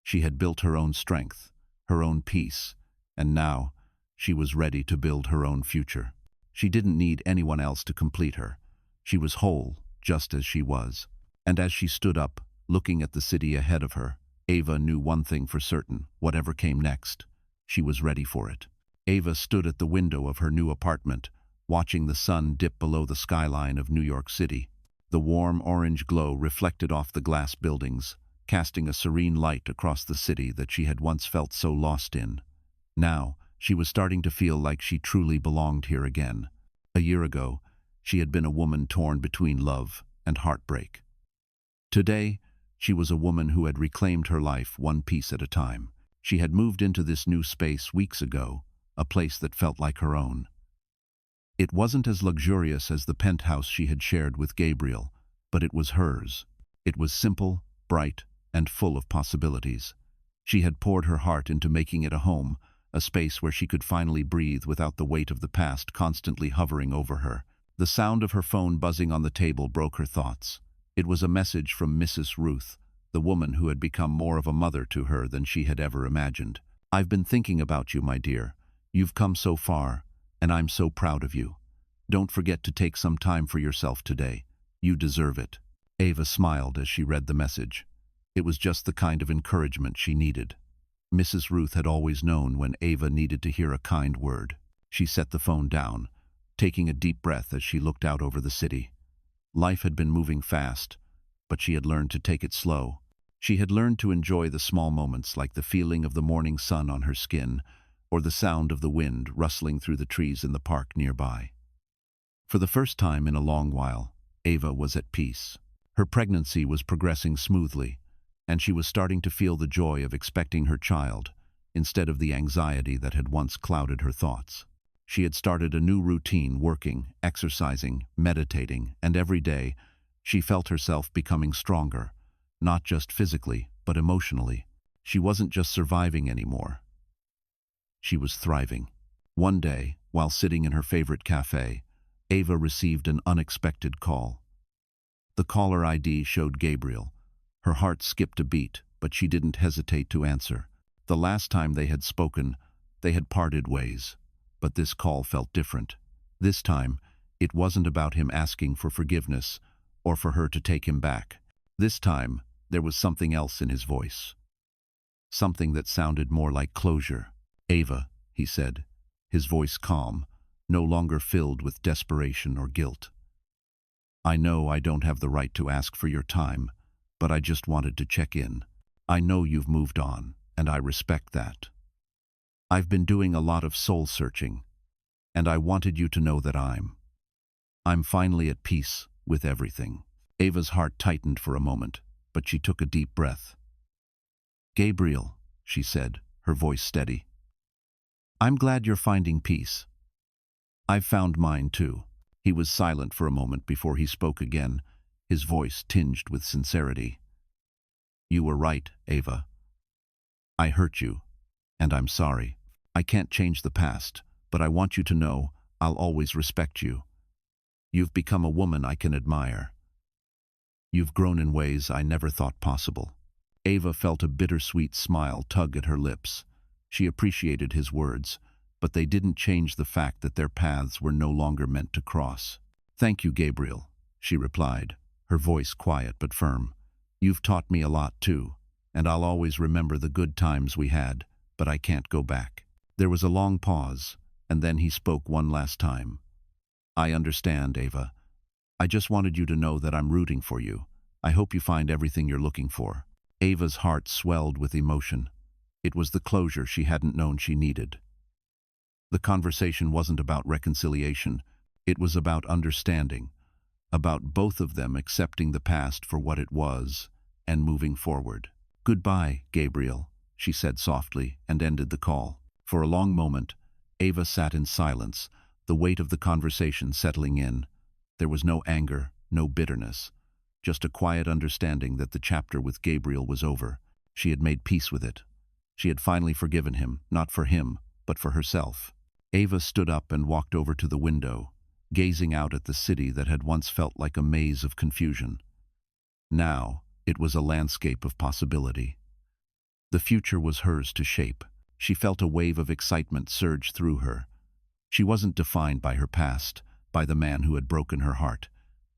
She had built her own strength, her own peace, and now she was ready to build her own future. She didn't need anyone else to complete her. She was whole, just as she was. And as she stood up, looking at the city ahead of her, Ava knew one thing for certain: whatever came next, she was ready for it. Ava stood at the window of her new apartment, watching the sun dip below the skyline of New York City. The warm orange glow reflected off the glass buildings, casting a serene light across the city that she had once felt so lost in. Now, she was starting to feel like she truly belonged here again. A year ago, she had been a woman torn between love and heartbreak. Today, she was a woman who had reclaimed her life one piece at a time. She had moved into this new space weeks ago, a place that felt like her own. It wasn't as luxurious as the penthouse she had shared with Gabriel, but it was hers. It was simple, bright, and full of possibilities. She had poured her heart into making it a home, a space where she could finally breathe without the weight of the past constantly hovering over her. The sound of her phone buzzing on the table broke her thoughts. It was a message from Mrs. Ruth, the woman who had become more of a mother to her than she had ever imagined. "I've been thinking about you, my dear. You've come so far, and I'm so proud of you. Don't forget to take some time for yourself today. You deserve it." Ava smiled as she read the message. It was just the kind of encouragement she needed. Mrs. Ruth had always known when Ava needed to hear a kind word. She set the phone down, taking a deep breath as she looked out over the city. Life had been moving fast, but she had learned to take it slow. She had learned to enjoy the small moments, like the feeling of the morning sun on her skin, or the sound of the wind rustling through the trees in the park nearby. For the first time in a long while, Ava was at peace. Her pregnancy was progressing smoothly, and she was starting to feel the joy of expecting her child, instead of the anxiety that had once clouded her thoughts. She had started a new routine, working, exercising, meditating, and every day she felt herself becoming stronger, not just physically, but emotionally. She wasn't just surviving anymore. She was thriving. One day, while sitting in her favorite cafe, Ava received an unexpected call. The caller ID showed Gabriel. Her heart skipped a beat, but she didn't hesitate to answer. The last time they had spoken, they had parted ways. But this call felt different. This time, it wasn't about him asking for forgiveness or for her to take him back. This time, there was something else in his voice. something that sounded more like closure. "Ava," he said, his voice calm, no longer filled with desperation or guilt. "I know I don't have the right to ask for your time, but I just wanted to check in. I know you've moved on, and I respect that. I've been doing a lot of soul-searching, and I wanted you to know that I'm finally at peace with everything." Ava's heart tightened for a moment, but she took a deep breath. "Gabriel," she said, her voice steady. "I'm glad you're finding peace. I've found mine too." He was silent for a moment before he spoke again, his voice tinged with sincerity. "You were right, Ava. I hurt you, and I'm sorry. I can't change the past, but I want you to know I'll always respect you. You've become a woman I can admire. You've grown in ways I never thought possible." Ava felt a bittersweet smile tug at her lips. She appreciated his words, but they didn't change the fact that their paths were no longer meant to cross. "Thank you, Gabriel," she replied, her voice quiet but firm. "You've taught me a lot too, and I'll always remember the good times we had, but I can't go back." There was a long pause, and then he spoke one last time. "I understand, Ava. I just wanted you to know that I'm rooting for you. I hope you find everything you're looking for." Ava's heart swelled with emotion. It was the closure she hadn't known she needed. The conversation wasn't about reconciliation. It was about understanding, about both of them accepting the past for what it was and moving forward. "Goodbye, Gabriel," she said softly, and ended the call. For a long moment, Ava sat in silence, the weight of the conversation settling in. There was no anger, no bitterness, just a quiet understanding that the chapter with Gabriel was over. She had made peace with it. She had finally forgiven him, not for him, but for herself. Ava stood up and walked over to the window, gazing out at the city that had once felt like a maze of confusion. Now, it was a landscape of possibility. The future was hers to shape. She felt a wave of excitement surge through her. She wasn't defined by her past, by the man who had broken her heart.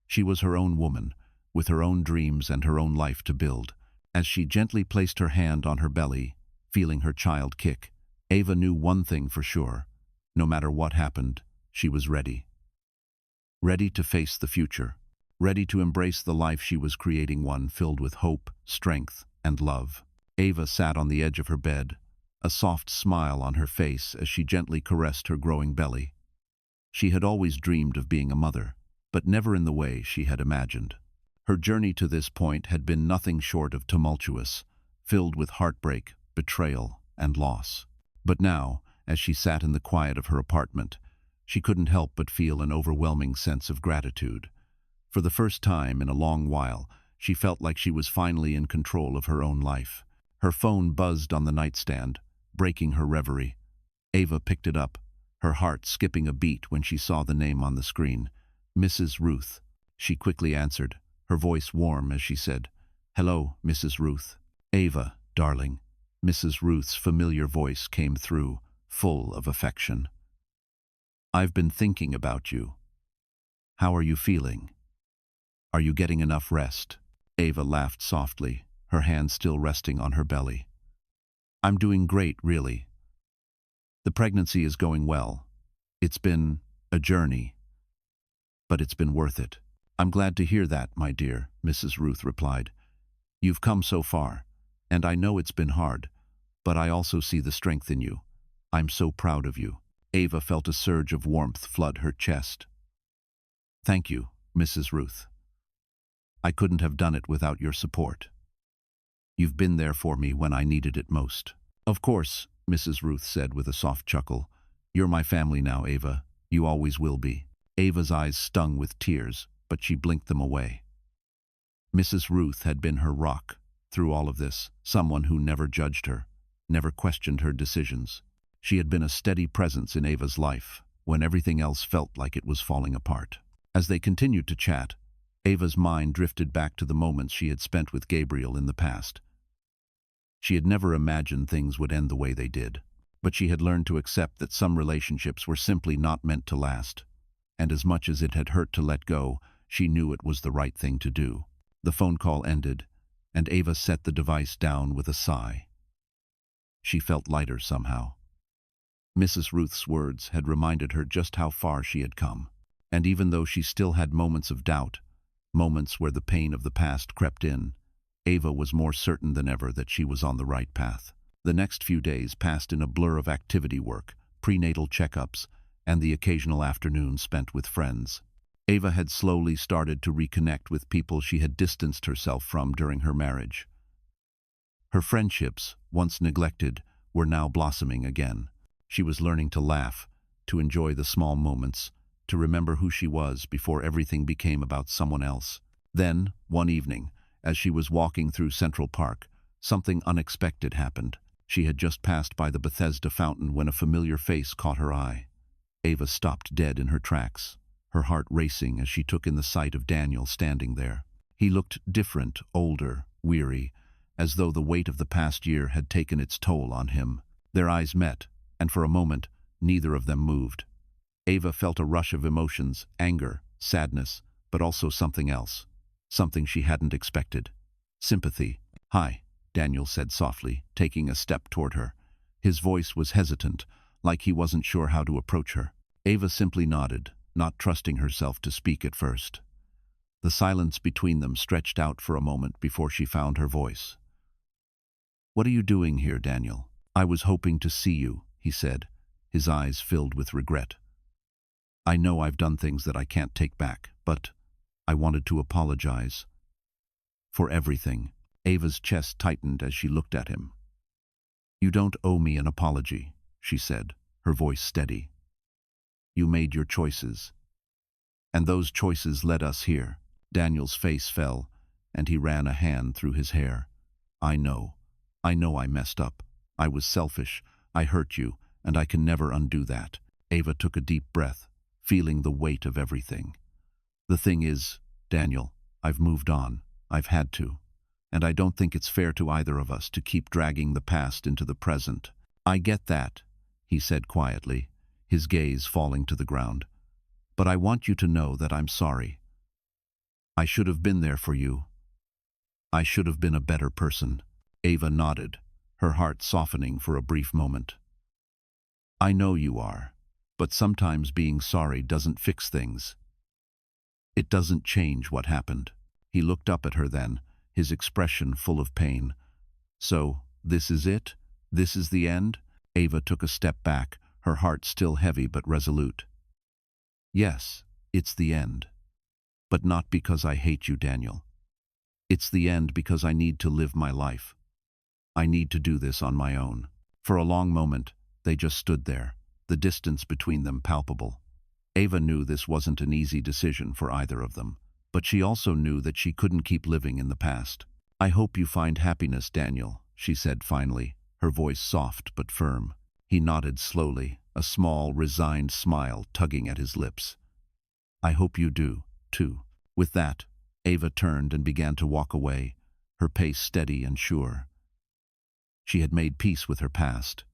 She was her own woman, with her own dreams and her own life to build. As she gently placed her hand on her belly, feeling her child kick, Ava knew one thing for sure. No matter what happened, she was ready. Ready to face the future. Ready to embrace the life she was creating, one filled with hope, strength, and love. Ava sat on the edge of her bed, a soft smile on her face as she gently caressed her growing belly. She had always dreamed of being a mother, but never in the way she had imagined. Her journey to this point had been nothing short of tumultuous, filled with heartbreak, betrayal, and loss. But now, as she sat in the quiet of her apartment, she couldn't help but feel an overwhelming sense of gratitude. For the first time in a long while, she felt like she was finally in control of her own life. Her phone buzzed on the nightstand, breaking her reverie. Ava picked it up, her heart skipping a beat when she saw the name on the screen. "Mrs. Ruth." She quickly answered, her voice warm as she said, "Hello, Mrs. Ruth." "Ava, darling." Mrs. Ruth's familiar voice came through, full of affection. "I've been thinking about you. How are you feeling? Are you getting enough rest?" Ava laughed softly, her hand still resting on her belly. "I'm doing great, really. The pregnancy is going well. It's been a journey, but it's been worth it." "I'm glad to hear that, my dear," Mrs. Ruth replied. "You've come so far, and I know it's been hard, but I also see the strength in you. I'm so proud of you." Ava felt a surge of warmth flood her chest. "Thank you, Mrs. Ruth. I couldn't have done it without your support. You've been there for me when I needed it most." "Of course," Mrs. Ruth said with a soft chuckle. "You're my family now, Ava. You always will be." Ava's eyes stung with tears, but she blinked them away. Mrs. Ruth had been her rock through all of this, someone who never judged her, never questioned her decisions. She had been a steady presence in Ava's life when everything else felt like it was falling apart. As they continued to chat, Ava's mind drifted back to the moments she had spent with Gabriel in the past. She had never imagined things would end the way they did, but she had learned to accept that some relationships were simply not meant to last. And as much as it had hurt to let go, she knew it was the right thing to do. The phone call ended, and Ava set the device down with a sigh. She felt lighter somehow. Mrs. Ruth's words had reminded her just how far she had come. And even though she still had moments of doubt, moments where the pain of the past crept in, Ava was more certain than ever that she was on the right path. The next few days passed in a blur of activity work, prenatal checkups, and the occasional afternoon spent with friends. Ava had slowly started to reconnect with people she had distanced herself from during her marriage. Her friendships, once neglected, were now blossoming again. She was learning to laugh, to enjoy the small moments, to remember who she was before everything became about someone else. Then, one evening, as she was walking through Central Park, something unexpected happened. She had just passed by the Bethesda fountain when a familiar face caught her eye. Ava stopped dead in her tracks, her heart racing as she took in the sight of Daniel standing there. He looked different, older, weary, as though the weight of the past year had taken its toll on him. Their eyes met, and for a moment, neither of them moved. Ava felt a rush of emotions, anger, sadness, but also something else, something she hadn't expected. Sympathy. "Hi," Daniel said softly, taking a step toward her. His voice was hesitant, like he wasn't sure how to approach her. Ava simply nodded, not trusting herself to speak at first. The silence between them stretched out for a moment before she found her voice. "What are you doing here, Daniel?" "I was hoping to see you," he said, his eyes filled with regret. "I know I've done things that I can't take back, but I wanted to apologize for everything." Ava's chest tightened as she looked at him. "You don't owe me an apology," she said, her voice steady. "You made your choices, and those choices led us here." Daniel's face fell, and he ran a hand through his hair. I know I messed up. I was selfish, I hurt you, and I can never undo that." Ava took a deep breath, feeling the weight of everything. "The thing is, Daniel, I've moved on. I've had to. And I don't think it's fair to either of us to keep dragging the past into the present." "I get that," he said quietly, his gaze falling to the ground. "But I want you to know that I'm sorry. I should have been there for you. I should have been a better person." Ava nodded, her heart softening for a brief moment. "I know you are, but sometimes being sorry doesn't fix things. It doesn't change what happened." He looked up at her then, his expression full of pain. "So, this is it? This is the end?" Ava took a step back, her heart still heavy but resolute. "Yes, it's the end. But not because I hate you, Daniel. It's the end because I need to live my life. I need to do this on my own." For a long moment, they just stood there, the distance between them palpable. Ava knew this wasn't an easy decision for either of them, but she also knew that she couldn't keep living in the past. "I hope you find happiness, Daniel," she said finally, her voice soft but firm. He nodded slowly, a small, resigned smile tugging at his lips. "I hope you do, too." With that, Ava turned and began to walk away, her pace steady and sure. She had made peace with her past.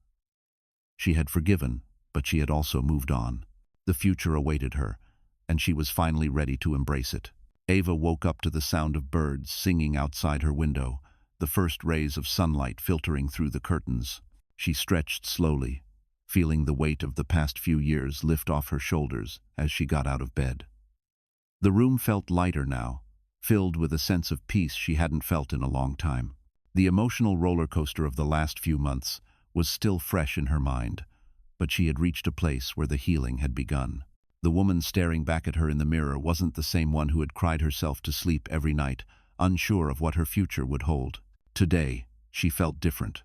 She had forgiven, but she had also moved on. The future awaited her, and she was finally ready to embrace it. Ava woke up to the sound of birds singing outside her window, the first rays of sunlight filtering through the curtains. She stretched slowly, feeling the weight of the past few years lift off her shoulders as she got out of bed. The room felt lighter now, filled with a sense of peace she hadn't felt in a long time. The emotional roller coaster of the last few months was still fresh in her mind, but she had reached a place where the healing had begun. The woman staring back at her in the mirror wasn't the same one who had cried herself to sleep every night, unsure of what her future would hold. Today, she felt different,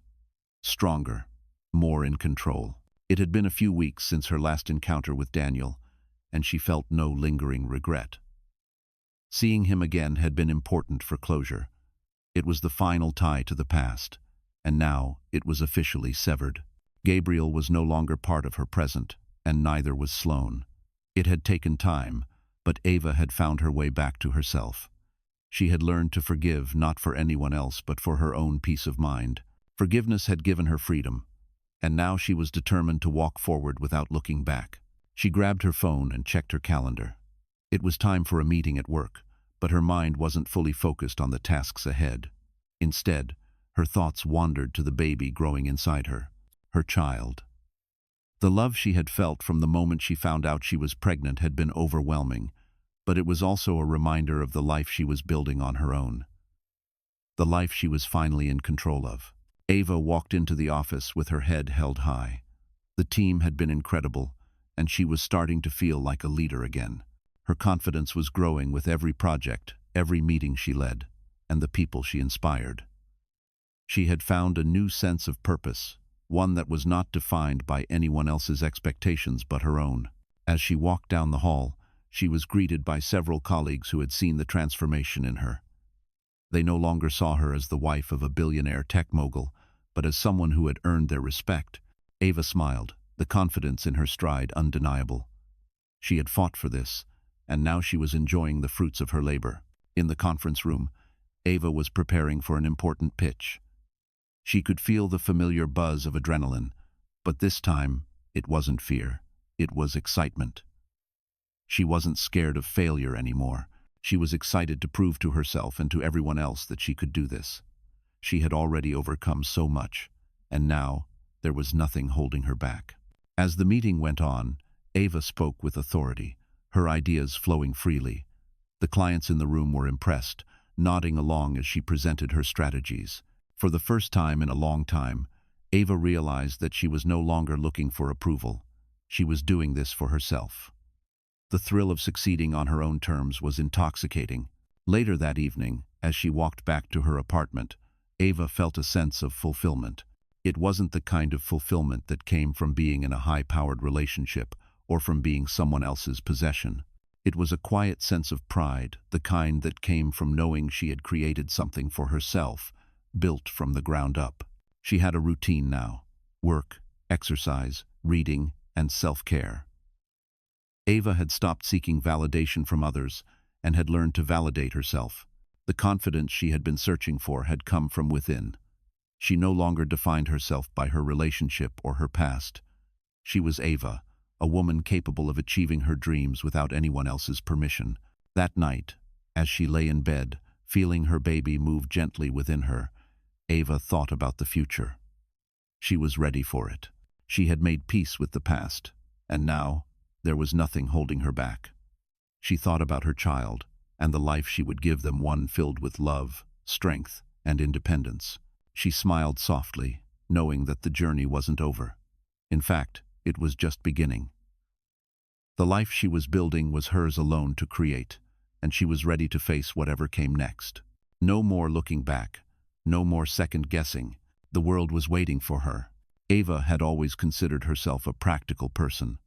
stronger, more in control. It had been a few weeks since her last encounter with Daniel, and she felt no lingering regret. Seeing him again had been important for closure. It was the final tie to the past, and now it was officially severed. Gabriel was no longer part of her present, and neither was Sloane. It had taken time, but Ava had found her way back to herself. She had learned to forgive not for anyone else but for her own peace of mind. Forgiveness had given her freedom, and now she was determined to walk forward without looking back. She grabbed her phone and checked her calendar. It was time for a meeting at work, but her mind wasn't fully focused on the tasks ahead. Instead, her thoughts wandered to the baby growing inside her, her child. The love she had felt from the moment she found out she was pregnant had been overwhelming, but it was also a reminder of the life she was building on her own. The life she was finally in control of. Ava walked into the office with her head held high. The team had been incredible, and she was starting to feel like a leader again. Her confidence was growing with every project, every meeting she led, and the people she inspired. She had found a new sense of purpose, one that was not defined by anyone else's expectations but her own. As she walked down the hall, she was greeted by several colleagues who had seen the transformation in her. They no longer saw her as the wife of a billionaire tech mogul, but as someone who had earned their respect. Ava smiled, the confidence in her stride undeniable. She had fought for this, and now she was enjoying the fruits of her labor. In the conference room, Ava was preparing for an important pitch. She could feel the familiar buzz of adrenaline, but this time it wasn't fear, it was excitement. She wasn't scared of failure anymore. She was excited to prove to herself and to everyone else that she could do this. She had already overcome so much, and now there was nothing holding her back. As the meeting went on, Ava spoke with authority, her ideas flowing freely. The clients in the room were impressed, nodding along as she presented her strategies. For the first time in a long time, Ava realized that she was no longer looking for approval. She was doing this for herself. The thrill of succeeding on her own terms was intoxicating. Later that evening, as she walked back to her apartment, Ava felt a sense of fulfillment. It wasn't the kind of fulfillment that came from being in a high-powered relationship or from being someone else's possession. It was a quiet sense of pride, the kind that came from knowing she had created something for herself, built from the ground up. She had a routine now: work, exercise, reading, and self-care. Ava had stopped seeking validation from others and had learned to validate herself. The confidence she had been searching for had come from within. She no longer defined herself by her relationship or her past. She was Ava, a woman capable of achieving her dreams without anyone else's permission. That night, as she lay in bed, feeling her baby move gently within her, Ava thought about the future. She was ready for it. She had made peace with the past, and now there was nothing holding her back. She thought about her child and the life she would give them, one filled with love, strength, and independence. She smiled softly, knowing that the journey wasn't over. In fact, it was just beginning. The life she was building was hers alone to create, and she was ready to face whatever came next. No more looking back, no more second-guessing. The world was waiting for her. Ava had always considered herself a practical person.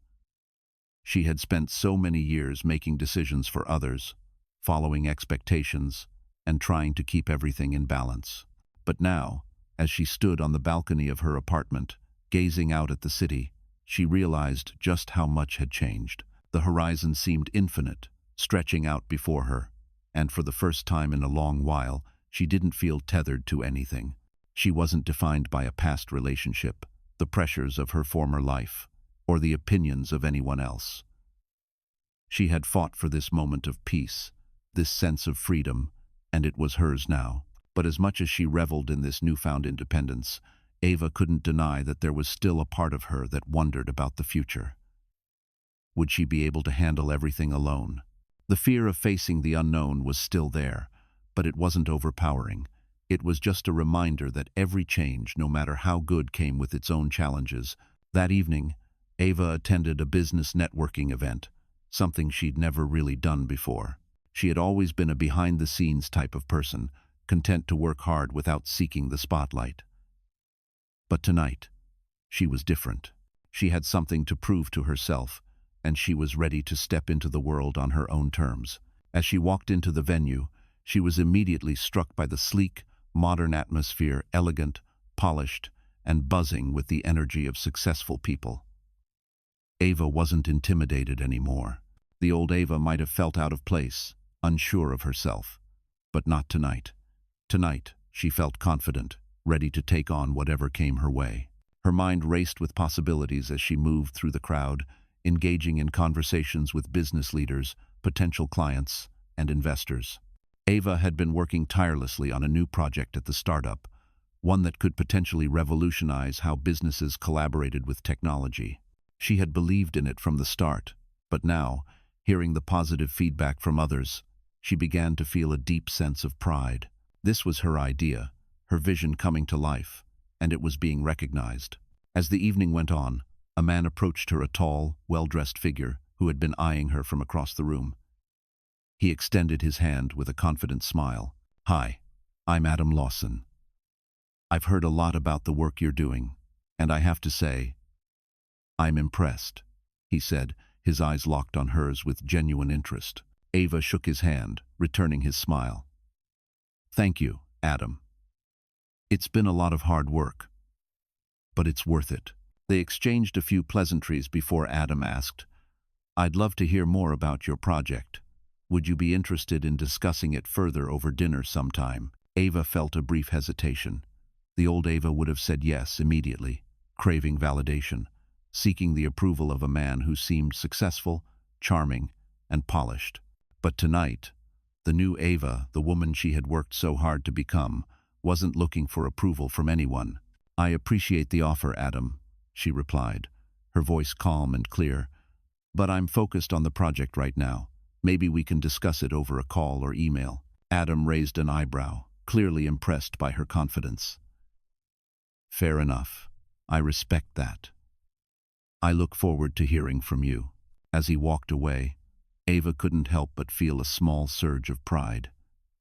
She had spent so many years making decisions for others, following expectations, and trying to keep everything in balance. But now, as she stood on the balcony of her apartment, gazing out at the city, she realized just how much had changed. The horizon seemed infinite, stretching out before her, and for the first time in a long while, she didn't feel tethered to anything. She wasn't defined by a past relationship, the pressures of her former life, or the opinions of anyone else. She had fought for this moment of peace, this sense of freedom, and it was hers now. But as much as she reveled in this newfound independence, Ava couldn't deny that there was still a part of her that wondered about the future. Would she be able to handle everything alone? The fear of facing the unknown was still there, but it wasn't overpowering. It was just a reminder that every change, no matter how good, came with its own challenges. That evening, Ava attended a business networking event, something she'd never really done before. She had always been a behind-the-scenes type of person, content to work hard without seeking the spotlight. But tonight, she was different. She had something to prove to herself, and she was ready to step into the world on her own terms. As she walked into the venue, she was immediately struck by the sleek, modern atmosphere, elegant, polished, and buzzing with the energy of successful people. Ava wasn't intimidated anymore. The old Ava might have felt out of place, unsure of herself, but not tonight. Tonight, she felt confident, ready to take on whatever came her way. Her mind raced with possibilities as she moved through the crowd, engaging in conversations with business leaders, potential clients, and investors. Ava had been working tirelessly on a new project at the startup, one that could potentially revolutionize how businesses collaborated with technology. She had believed in it from the start, but now, hearing the positive feedback from others, she began to feel a deep sense of pride. This was her idea, her vision coming to life, and it was being recognized. As the evening went on, a man approached her, a tall, well-dressed figure who had been eyeing her from across the room. He extended his hand with a confident smile. "Hi, I'm Adam Lawson. I've heard a lot about the work you're doing, and I have to say, I'm impressed," he said, his eyes locked on hers with genuine interest. Ava shook his hand, returning his smile. "Thank you, Adam. It's been a lot of hard work, but it's worth it." They exchanged a few pleasantries before Adam asked, "I'd love to hear more about your project. Would you be interested in discussing it further over dinner sometime?" Ava felt a brief hesitation. The old Ava would have said yes immediately, craving validation, seeking the approval of a man who seemed successful, charming, and polished. But tonight, the new Ava, the woman she had worked so hard to become, wasn't looking for approval from anyone. "I appreciate the offer, Adam," she replied, her voice calm and clear. "But I'm focused on the project right now. Maybe we can discuss it over a call or email." Adam raised an eyebrow, clearly impressed by her confidence. "Fair enough. I respect that. I look forward to hearing from you." As he walked away, Ava couldn't help but feel a small surge of pride.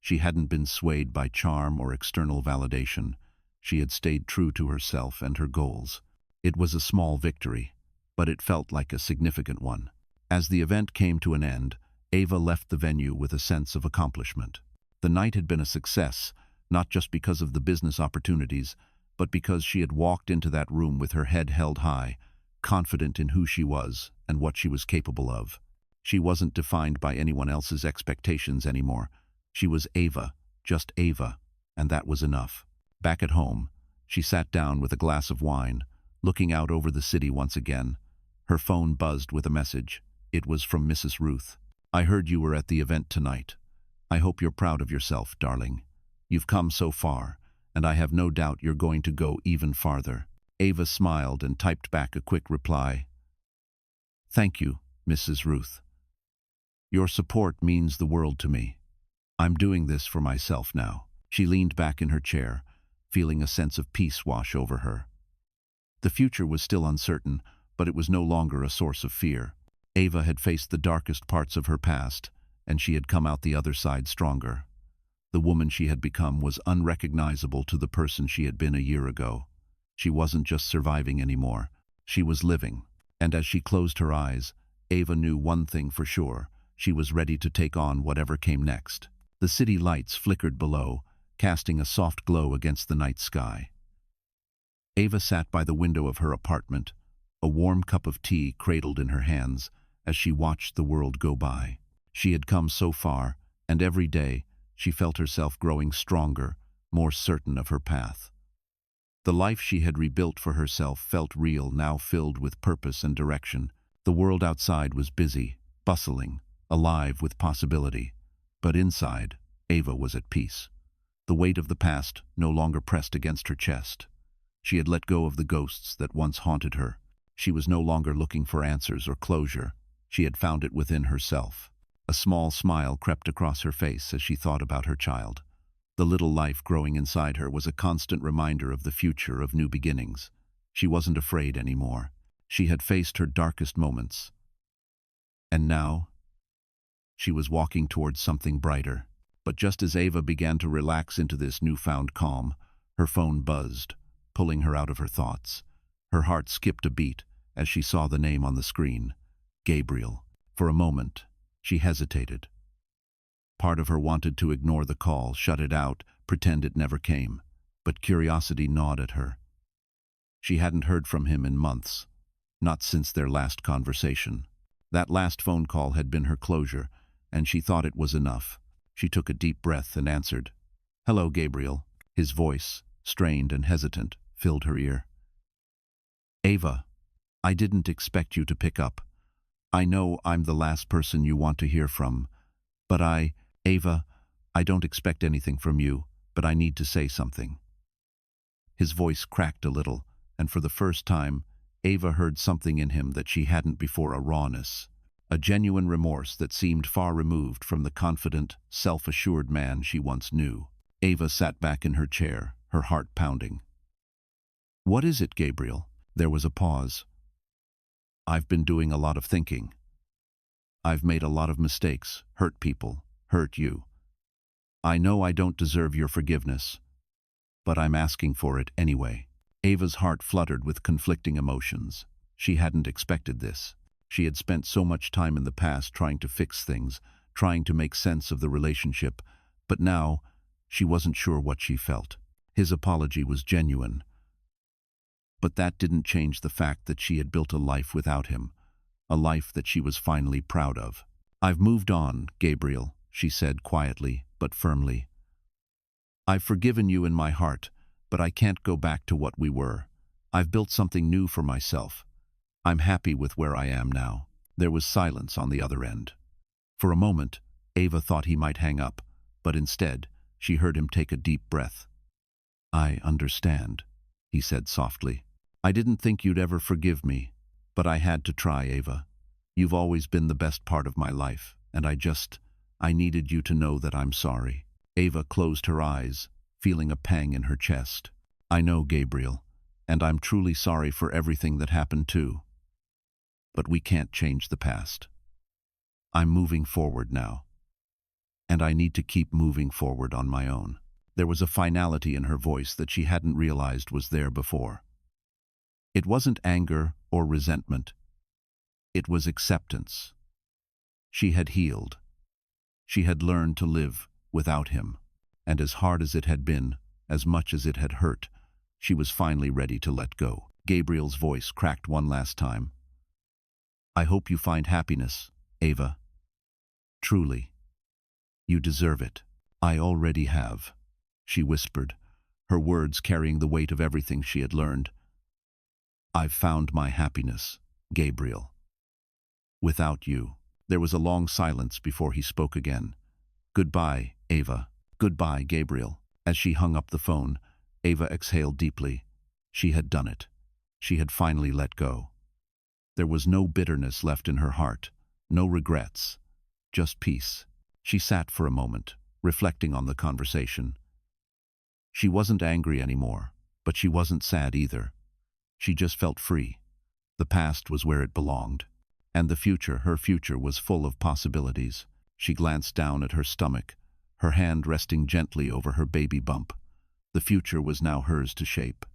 She hadn't been swayed by charm or external validation. She had stayed true to herself and her goals. It was a small victory, but it felt like a significant one. As the event came to an end, Ava left the venue with a sense of accomplishment. The night had been a success, not just because of the business opportunities, but because she had walked into that room with her head held high, confident in who she was and what she was capable of. She wasn't defined by anyone else's expectations anymore. She was Ava, just Ava, and that was enough. Back at home, she sat down with a glass of wine, looking out over the city once again. Her phone buzzed with a message. It was from Mrs. Ruth. "I heard you were at the event tonight. I hope you're proud of yourself, darling. You've come so far, and I have no doubt you're going to go even farther." Ava smiled and typed back a quick reply. "Thank you, Mrs. Ruth. Your support means the world to me. I'm doing this for myself now." She leaned back in her chair, feeling a sense of peace wash over her. The future was still uncertain, but it was no longer a source of fear. Ava had faced the darkest parts of her past, and she had come out the other side stronger. The woman she had become was unrecognizable to the person she had been a year ago. She wasn't just surviving anymore. She was living. And as she closed her eyes, Ava knew one thing for sure. She was ready to take on whatever came next. The city lights flickered below, casting a soft glow against the night sky. Ava sat by the window of her apartment, a warm cup of tea cradled in her hands as she watched the world go by. She had come so far, and every day she felt herself growing stronger, more certain of her path. The life she had rebuilt for herself felt real, now filled with purpose and direction. The world outside was busy, bustling, alive with possibility. But inside, Ava was at peace. The weight of the past no longer pressed against her chest. She had let go of the ghosts that once haunted her. She was no longer looking for answers or closure. She had found it within herself. A small smile crept across her face as she thought about her child. The little life growing inside her was a constant reminder of the future of new beginnings. She wasn't afraid anymore. She had faced her darkest moments. And now, she was walking towards something brighter. But just as Ava began to relax into this newfound calm, her phone buzzed, pulling her out of her thoughts. Her heart skipped a beat as she saw the name on the screen. Gabriel. For a moment, she hesitated. Part of her wanted to ignore the call, shut it out, pretend it never came. But curiosity gnawed at her. She hadn't heard from him in months, not since their last conversation. That last phone call had been her closure, and she thought it was enough. She took a deep breath and answered. "Hello, Gabriel." His voice, strained and hesitant, filled her ear. "Ava, I didn't expect you to pick up. I know I'm the last person you want to hear from, but Ava, I don't expect anything from you, but I need to say something." His voice cracked a little, and for the first time, Ava heard something in him that she hadn't before, a rawness, a genuine remorse that seemed far removed from the confident, self-assured man she once knew. Ava sat back in her chair, her heart pounding. "What is it, Gabriel?" There was a pause. "I've been doing a lot of thinking. I've made a lot of mistakes, hurt people, hurt you. I know I don't deserve your forgiveness, but I'm asking for it anyway." Ava's heart fluttered with conflicting emotions. She hadn't expected this. She had spent so much time in the past trying to fix things, trying to make sense of the relationship, but now she wasn't sure what she felt. His apology was genuine, but that didn't change the fact that she had built a life without him, a life that she was finally proud of. "I've moved on, Gabriel," she said quietly but firmly. "I've forgiven you in my heart, but I can't go back to what we were. I've built something new for myself. I'm happy with where I am now." There was silence on the other end. For a moment, Ava thought he might hang up, but instead, she heard him take a deep breath. "I understand," he said softly. "I didn't think you'd ever forgive me, but I had to try, Ava. You've always been the best part of my life, and I needed you to know that I'm sorry." Ava closed her eyes, feeling a pang in her chest. "I know, Gabriel, and I'm truly sorry for everything that happened too. But we can't change the past. I'm moving forward now, and I need to keep moving forward on my own." There was a finality in her voice that she hadn't realized was there before. It wasn't anger or resentment. It was acceptance. She had healed. She had learned to live without him, and as hard as it had been, as much as it had hurt, she was finally ready to let go. Gabriel's voice cracked one last time. "I hope you find happiness, Ava. Truly. You deserve it." "I already have," she whispered, her words carrying the weight of everything she had learned. "I've found my happiness, Gabriel. Without you." There was a long silence before he spoke again. "Goodbye, Ava." "Goodbye, Gabriel." As she hung up the phone, Ava exhaled deeply. She had done it. She had finally let go. There was no bitterness left in her heart, no regrets, just peace. She sat for a moment, reflecting on the conversation. She wasn't angry anymore, but she wasn't sad either. She just felt free. The past was where it belonged, and the future, her future, was full of possibilities. She glanced down at her stomach, her hand resting gently over her baby bump. The future was now hers to shape.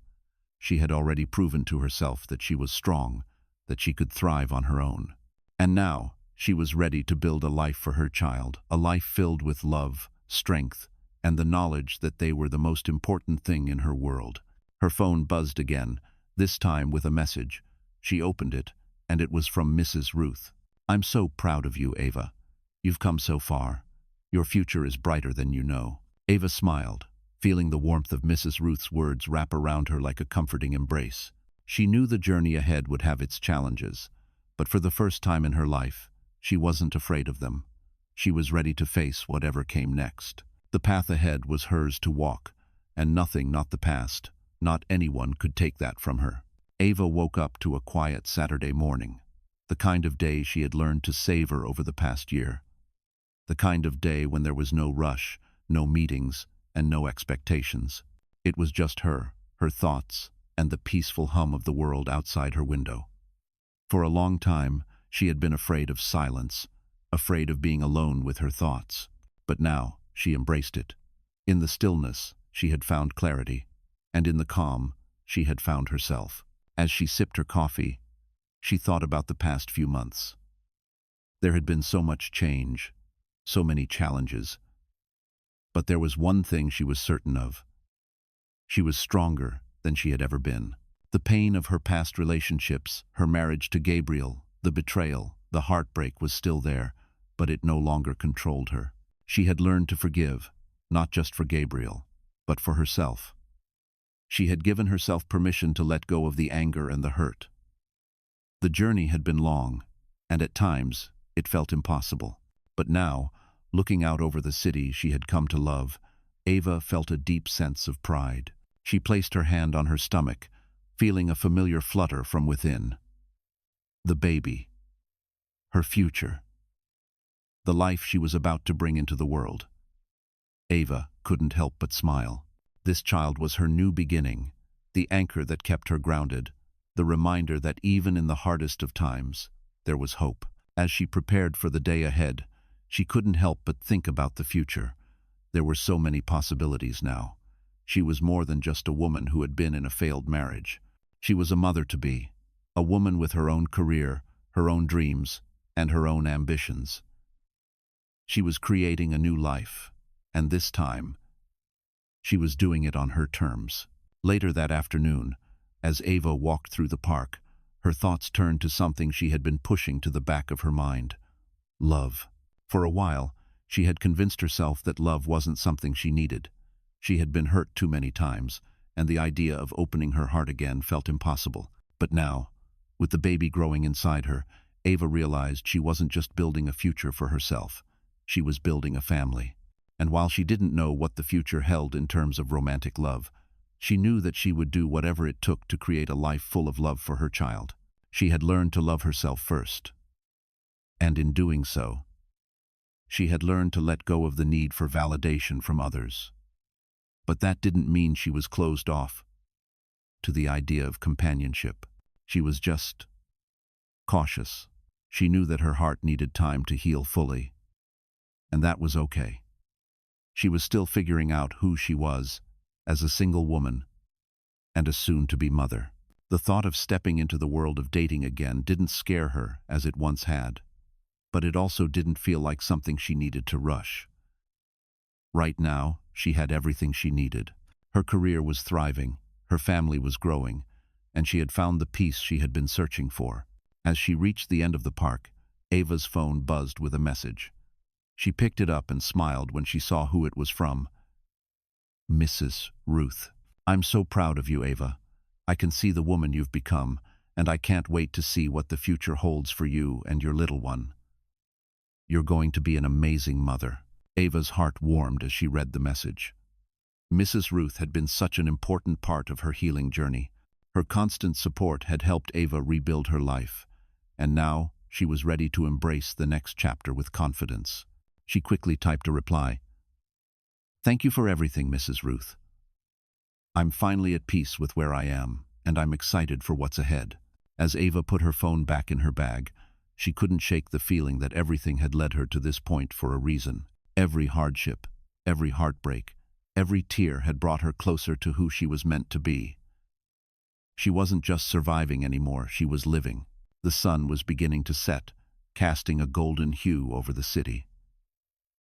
She had already proven to herself that she was strong, that she could thrive on her own. And now, she was ready to build a life for her child, a life filled with love, strength, and the knowledge that they were the most important thing in her world. Her phone buzzed again, this time with a message. She opened it, and it was from Mrs. Ruth. "I'm so proud of you, Ava. You've come so far. Your future is brighter than you know." Ava smiled, feeling the warmth of Mrs. Ruth's words wrap around her like a comforting embrace. She knew the journey ahead would have its challenges, but for the first time in her life, she wasn't afraid of them. She was ready to face whatever came next. The path ahead was hers to walk, and nothing, not the past, not anyone, could take that from her. Ava woke up to a quiet Saturday morning, the kind of day she had learned to savor over the past year. The kind of day when there was no rush, no meetings, and no expectations. It was just her thoughts, and the peaceful hum of the world outside her window. For a long time, she had been afraid of silence, afraid of being alone with her thoughts. But now, she embraced it. In the stillness, she had found clarity, and in the calm, she had found herself. As she sipped her coffee, she thought about the past few months. There had been so much change, so many challenges. But there was one thing she was certain of. She was stronger than she had ever been. The pain of her past relationships, her marriage to Gabriel, the betrayal, the heartbreak was still there, but it no longer controlled her. She had learned to forgive, not just for Gabriel, but for herself. She had given herself permission to let go of the anger and the hurt. The journey had been long, and at times it felt impossible. But now, looking out over the city she had come to love, Ava felt a deep sense of pride. She placed her hand on her stomach, feeling a familiar flutter from within. The baby. Her future. The life she was about to bring into the world. Ava couldn't help but smile. This child was her new beginning, the anchor that kept her grounded, the reminder that even in the hardest of times, there was hope. As she prepared for the day ahead, she couldn't help but think about the future. There were so many possibilities now. She was more than just a woman who had been in a failed marriage. She was a mother-to-be, a woman with her own career, her own dreams, and her own ambitions. She was creating a new life, and this time, she was doing it on her terms. Later that afternoon, as Ava walked through the park, her thoughts turned to something she had been pushing to the back of her mind. Love. For a while, she had convinced herself that love wasn't something she needed. She had been hurt too many times, and the idea of opening her heart again felt impossible. But now, with the baby growing inside her, Ava realized she wasn't just building a future for herself. She was building a family. And while she didn't know what the future held in terms of romantic love, she knew that she would do whatever it took to create a life full of love for her child. She had learned to love herself first. And in doing so, she had learned to let go of the need for validation from others. But that didn't mean she was closed off to the idea of companionship. She was just cautious. She knew that her heart needed time to heal fully, and that was okay. She was still figuring out who she was as a single woman and a soon-to-be mother. The thought of stepping into the world of dating again didn't scare her as it once had, but it also didn't feel like something she needed to rush. Right now, she had everything she needed. Her career was thriving, her family was growing, and she had found the peace she had been searching for. As she reached the end of the park, Ava's phone buzzed with a message. She picked it up and smiled when she saw who it was from. Mrs. Ruth. I'm so proud of you, Ava. I can see the woman you've become, and I can't wait to see what the future holds for you and your little one. You're going to be an amazing mother. Ava's heart warmed as she read the message. Mrs. Ruth had been such an important part of her healing journey. Her constant support had helped Ava rebuild her life, and now she was ready to embrace the next chapter with confidence. She quickly typed a reply. Thank you for everything, Mrs. Ruth. I'm finally at peace with where I am, and I'm excited for what's ahead. As Ava put her phone back in her bag, she couldn't shake the feeling that everything had led her to this point for a reason. Every hardship, every heartbreak, every tear had brought her closer to who she was meant to be. She wasn't just surviving anymore, she was living. The sun was beginning to set, casting a golden hue over the city.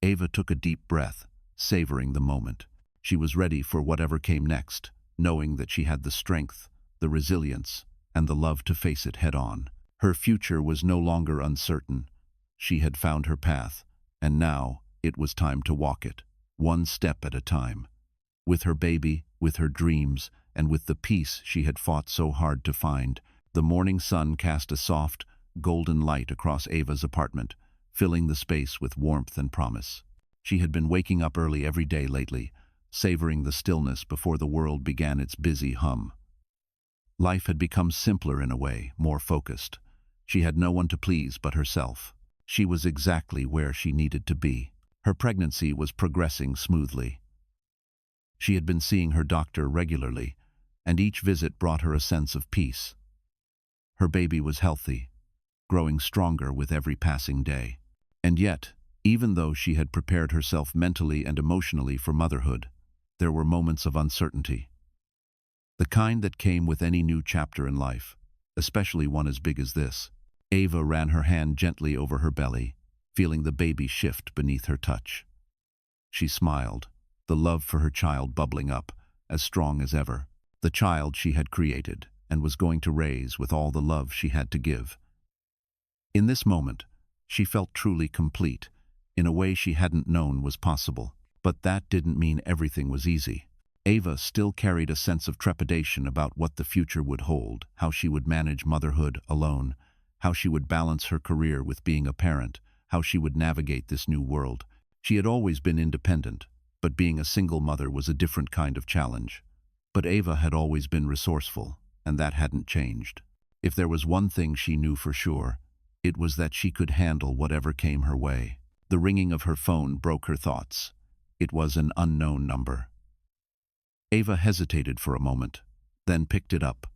Ava took a deep breath, savoring the moment. She was ready for whatever came next, knowing that she had the strength, the resilience, and the love to face it head-on. Her future was no longer uncertain. She had found her path, and now it was time to walk it, one step at a time. With her baby, with her dreams, and with the peace she had fought so hard to find, the morning sun cast a soft, golden light across Ava's apartment, filling the space with warmth and promise. She had been waking up early every day lately, savoring the stillness before the world began its busy hum. Life had become simpler in a way, more focused. She had no one to please but herself. She was exactly where she needed to be. Her pregnancy was progressing smoothly. She had been seeing her doctor regularly, and each visit brought her a sense of peace. Her baby was healthy, growing stronger with every passing day. And yet, even though she had prepared herself mentally and emotionally for motherhood, there were moments of uncertainty. The kind that came with any new chapter in life, especially one as big as this. Ava ran her hand gently over her belly, feeling the baby shift beneath her touch. She smiled, the love for her child bubbling up, as strong as ever. The child she had created and was going to raise with all the love she had to give. In this moment, she felt truly complete, in a way she hadn't known was possible. But that didn't mean everything was easy. Ava still carried a sense of trepidation about what the future would hold, how she would manage motherhood alone, how she would balance her career with being a parent, how she would navigate this new world. She had always been independent, but being a single mother was a different kind of challenge. But Ava had always been resourceful, and that hadn't changed. If there was one thing she knew for sure, it was that she could handle whatever came her way. The ringing of her phone broke her thoughts. It was an unknown number. Ava hesitated for a moment, then picked it up.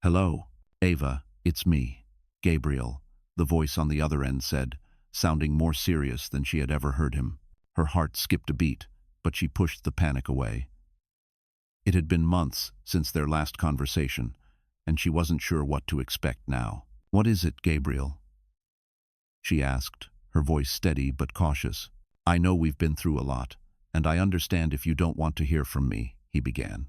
"Hello, Ava, it's me, Gabriel," the voice on the other end said, sounding more serious than she had ever heard him. Her heart skipped a beat, but she pushed the panic away. It had been months since their last conversation, and she wasn't sure what to expect now. "What is it, Gabriel?" she asked, her voice steady but cautious. "I know we've been through a lot, and I understand if you don't want to hear from me," he began,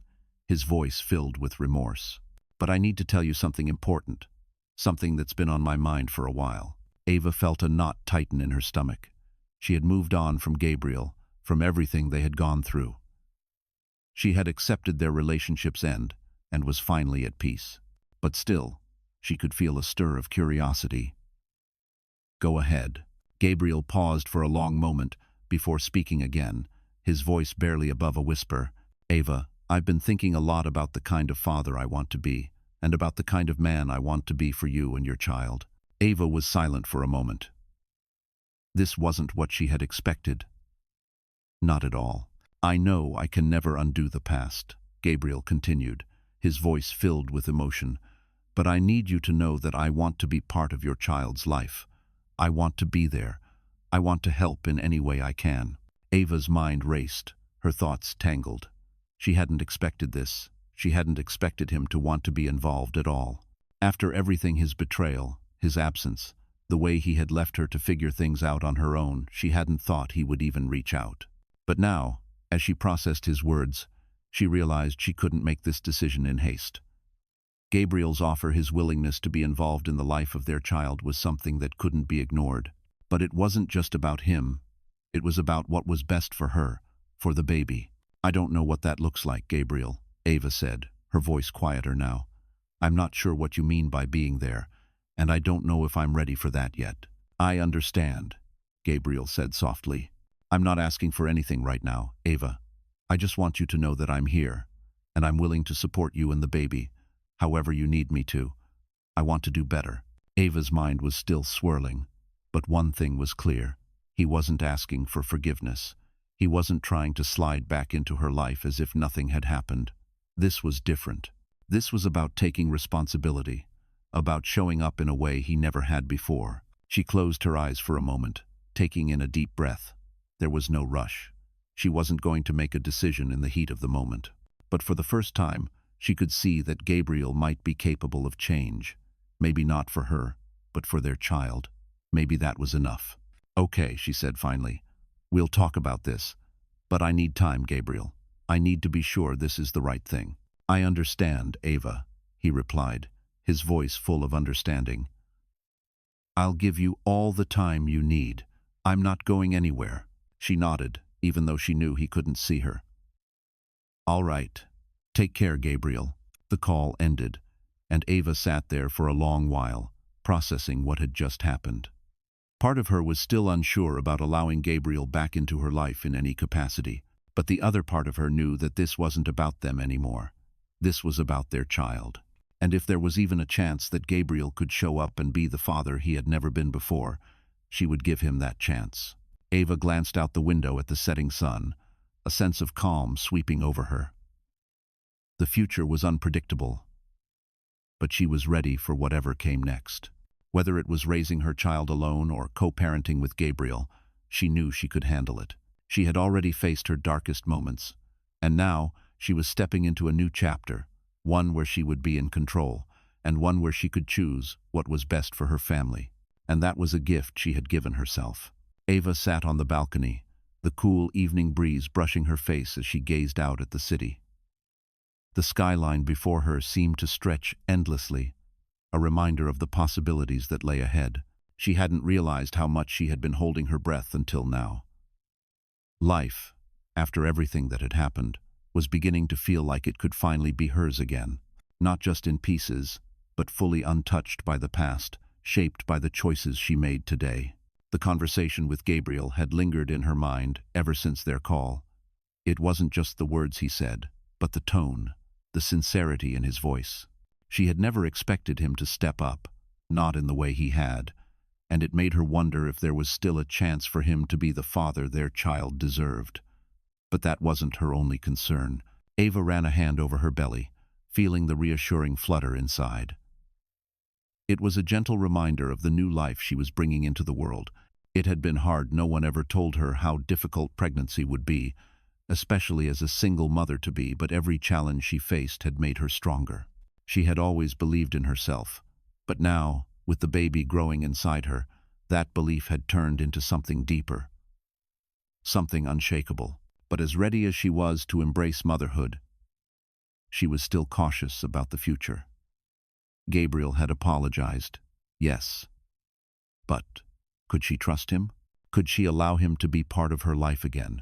his voice filled with remorse. "But I need to tell you something important, something that's been on my mind for a while." Ava felt a knot tighten in her stomach. She had moved on from Gabriel, from everything they had gone through. She had accepted their relationship's end and was finally at peace. But still, she could feel a stir of curiosity. "Go ahead." Gabriel paused for a long moment before speaking again, his voice barely above a whisper. "Ava, I've been thinking a lot about the kind of father I want to be, and about the kind of man I want to be for you and your child." Ava was silent for a moment. This wasn't what she had expected. Not at all. "I know I can never undo the past," Gabriel continued, his voice filled with emotion. "But I need you to know that I want to be part of your child's life. I want to be there. I want to help in any way I can." Ava's mind raced, her thoughts tangled. She hadn't expected this. She hadn't expected him to want to be involved at all. After everything, his betrayal, his absence, the way he had left her to figure things out on her own, she hadn't thought he would even reach out. But now, as she processed his words, she realized she couldn't make this decision in haste. Gabriel's offer, his willingness to be involved in the life of their child, was something that couldn't be ignored. But it wasn't just about him. It was about what was best for her, for the baby. "I don't know what that looks like, Gabriel," Ava said, her voice quieter now. "I'm not sure what you mean by being there, and I don't know if I'm ready for that yet." "I understand," Gabriel said softly. "I'm not asking for anything right now, Ava. I just want you to know that I'm here, and I'm willing to support you and the baby, however you need me to. I want to do better." Ava's mind was still swirling, but one thing was clear. He wasn't asking for forgiveness. He wasn't trying to slide back into her life as if nothing had happened. This was different. This was about taking responsibility, about showing up in a way he never had before. She closed her eyes for a moment, taking in a deep breath. There was no rush. She wasn't going to make a decision in the heat of the moment. But for the first time, she could see that Gabriel might be capable of change. Maybe not for her, but for their child. Maybe that was enough. "Okay," she said finally. "We'll talk about this. But I need time, Gabriel. I need to be sure this is the right thing." "I understand, Ava," he replied, his voice full of understanding. "I'll give you all the time you need. I'm not going anywhere." She nodded, even though she knew he couldn't see her. "All right. Take care, Gabriel." The call ended, and Ava sat there for a long while, processing what had just happened. Part of her was still unsure about allowing Gabriel back into her life in any capacity, but the other part of her knew that this wasn't about them anymore. This was about their child. And if there was even a chance that Gabriel could show up and be the father he had never been before, she would give him that chance. Ava glanced out the window at the setting sun, a sense of calm sweeping over her. The future was unpredictable, but she was ready for whatever came next. Whether it was raising her child alone or co-parenting with Gabriel, she knew she could handle it. She had already faced her darkest moments, and now she was stepping into a new chapter, one where she would be in control, and one where she could choose what was best for her family. And that was a gift she had given herself. Ava sat on the balcony, the cool evening breeze brushing her face as she gazed out at the city. The skyline before her seemed to stretch endlessly, a reminder of the possibilities that lay ahead. She hadn't realized how much she had been holding her breath until now. Life, after everything that had happened, was beginning to feel like it could finally be hers again, not just in pieces, but fully untouched by the past, shaped by the choices she made today. The conversation with Gabriel had lingered in her mind ever since their call. It wasn't just the words he said, but the tone, the sincerity in his voice. She had never expected him to step up, not in the way he had, and it made her wonder if there was still a chance for him to be the father their child deserved. But that wasn't her only concern. Ava ran a hand over her belly, feeling the reassuring flutter inside. It was a gentle reminder of the new life she was bringing into the world. It had been hard. No one ever told her how difficult pregnancy would be, especially as a single mother-to-be, but every challenge she faced had made her stronger. She had always believed in herself, but now, with the baby growing inside her, that belief had turned into something deeper, something unshakable. But as ready as she was to embrace motherhood, she was still cautious about the future. Gabriel had apologized, yes. But could she trust him? Could she allow him to be part of her life again,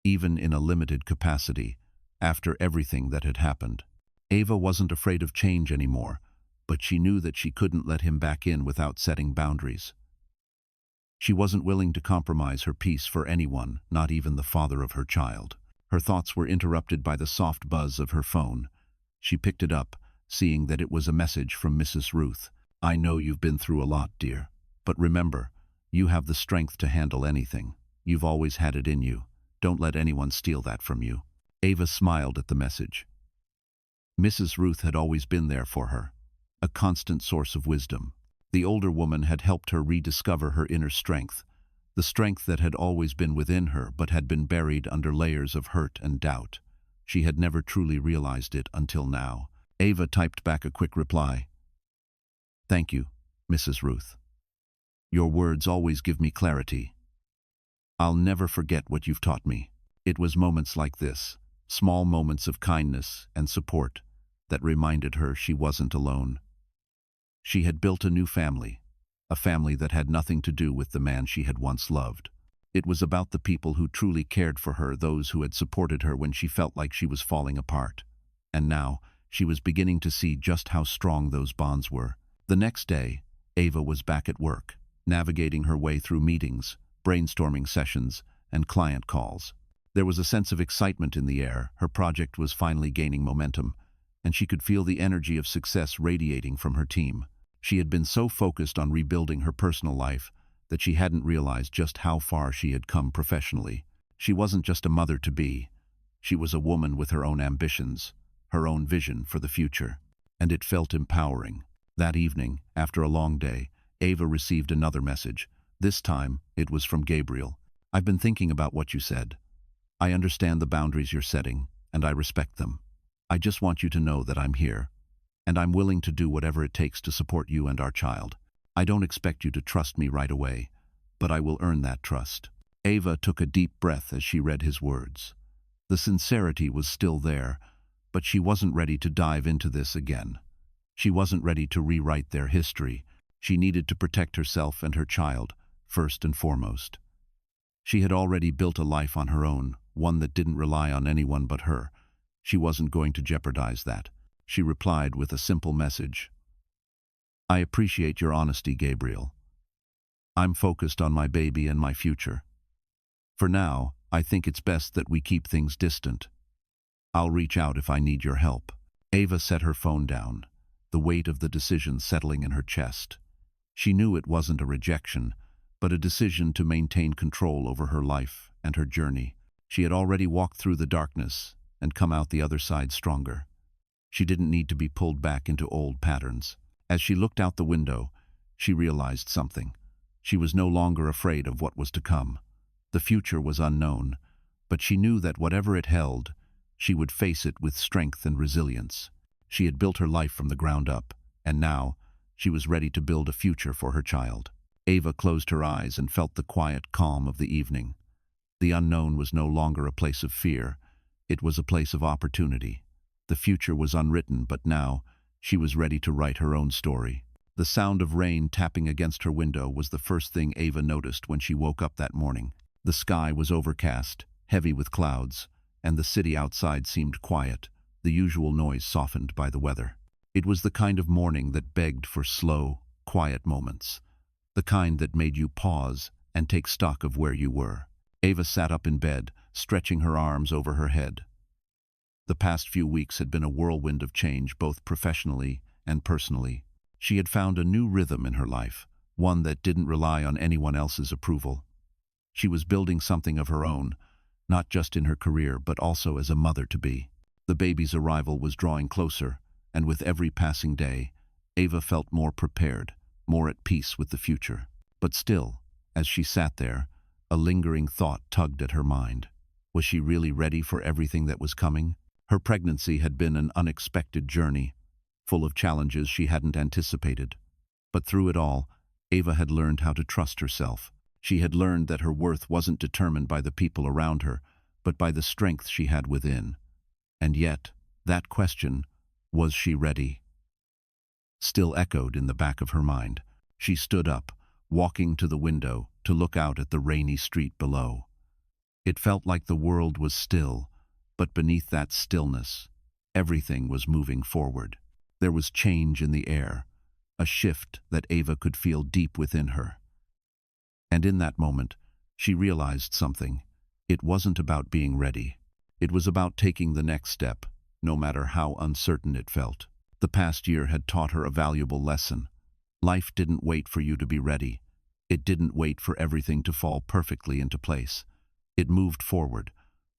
even in a limited capacity, after everything that had happened? Ava wasn't afraid of change anymore, but she knew that she couldn't let him back in without setting boundaries. She wasn't willing to compromise her peace for anyone, not even the father of her child. Her thoughts were interrupted by the soft buzz of her phone. She picked it up, seeing that it was a message from Mrs. Ruth. "I know you've been through a lot, dear. But remember, you have the strength to handle anything. You've always had it in you. Don't let anyone steal that from you." Ava smiled at the message. Mrs. Ruth had always been there for her, a constant source of wisdom. The older woman had helped her rediscover her inner strength, the strength that had always been within her but had been buried under layers of hurt and doubt. She had never truly realized it until now. Ava typed back a quick reply. "Thank you, Mrs. Ruth. Your words always give me clarity. I'll never forget what you've taught me." It was moments like this, small moments of kindness and support, that reminded her she wasn't alone. She had built a new family, a family that had nothing to do with the man she had once loved. It was about the people who truly cared for her, those who had supported her when she felt like she was falling apart. And now, she was beginning to see just how strong those bonds were. The next day, Ava was back at work, navigating her way through meetings, brainstorming sessions, and client calls. There was a sense of excitement in the air. Her project was finally gaining momentum, and she could feel the energy of success radiating from her team. She had been so focused on rebuilding her personal life that she hadn't realized just how far she had come professionally. She wasn't just a mother-to-be. She was a woman with her own ambitions, her own vision for the future. And it felt empowering. That evening, after a long day, Ava received another message. This time, it was from Gabriel. "I've been thinking about what you said. I understand the boundaries you're setting, and I respect them. I just want you to know that I'm here, and I'm willing to do whatever it takes to support you and our child. I don't expect you to trust me right away, but I will earn that trust." Ava took a deep breath as she read his words. The sincerity was still there, but she wasn't ready to dive into this again. She wasn't ready to rewrite their history. She needed to protect herself and her child, first and foremost. She had already built a life on her own, one that didn't rely on anyone but her. She wasn't going to jeopardize that. She replied with a simple message. "I appreciate your honesty, Gabriel. I'm focused on my baby and my future. For now, I think it's best that we keep things distant. I'll reach out if I need your help." Ava set her phone down, the weight of the decision settling in her chest. She knew it wasn't a rejection, but a decision to maintain control over her life and her journey. She had already walked through the darkness and come out the other side stronger. She didn't need to be pulled back into old patterns. As she looked out the window, she realized something. She was no longer afraid of what was to come. The future was unknown, but she knew that whatever it held, she would face it with strength and resilience. She had built her life from the ground up, and now she was ready to build a future for her child. Ava closed her eyes and felt the quiet calm of the evening. The unknown was no longer a place of fear. It was a place of opportunity. The future was unwritten, but now she was ready to write her own story. The sound of rain tapping against her window was the first thing Ava noticed when she woke up that morning. The sky was overcast, heavy with clouds, and the city outside seemed quiet, the usual noise softened by the weather. It was the kind of morning that begged for slow, quiet moments, the kind that made you pause and take stock of where you were. Ava sat up in bed, stretching her arms over her head. The past few weeks had been a whirlwind of change, both professionally and personally. She had found a new rhythm in her life, one that didn't rely on anyone else's approval. She was building something of her own, not just in her career, but also as a mother-to-be. The baby's arrival was drawing closer, and with every passing day, Ava felt more prepared, more at peace with the future. But still, as she sat there, a lingering thought tugged at her mind. Was she really ready for everything that was coming? Her pregnancy had been an unexpected journey, full of challenges she hadn't anticipated. But through it all, Ava had learned how to trust herself. She had learned that her worth wasn't determined by the people around her, but by the strength she had within. And yet, that question, was she ready, still echoed in the back of her mind. She stood up, walking to the window to look out at the rainy street below. It felt like the world was still, but beneath that stillness, everything was moving forward. There was change in the air, a shift that Ava could feel deep within her. And in that moment, she realized something. It wasn't about being ready. It was about taking the next step, no matter how uncertain it felt. The past year had taught her a valuable lesson. Life didn't wait for you to be ready. It didn't wait for everything to fall perfectly into place. It moved forward,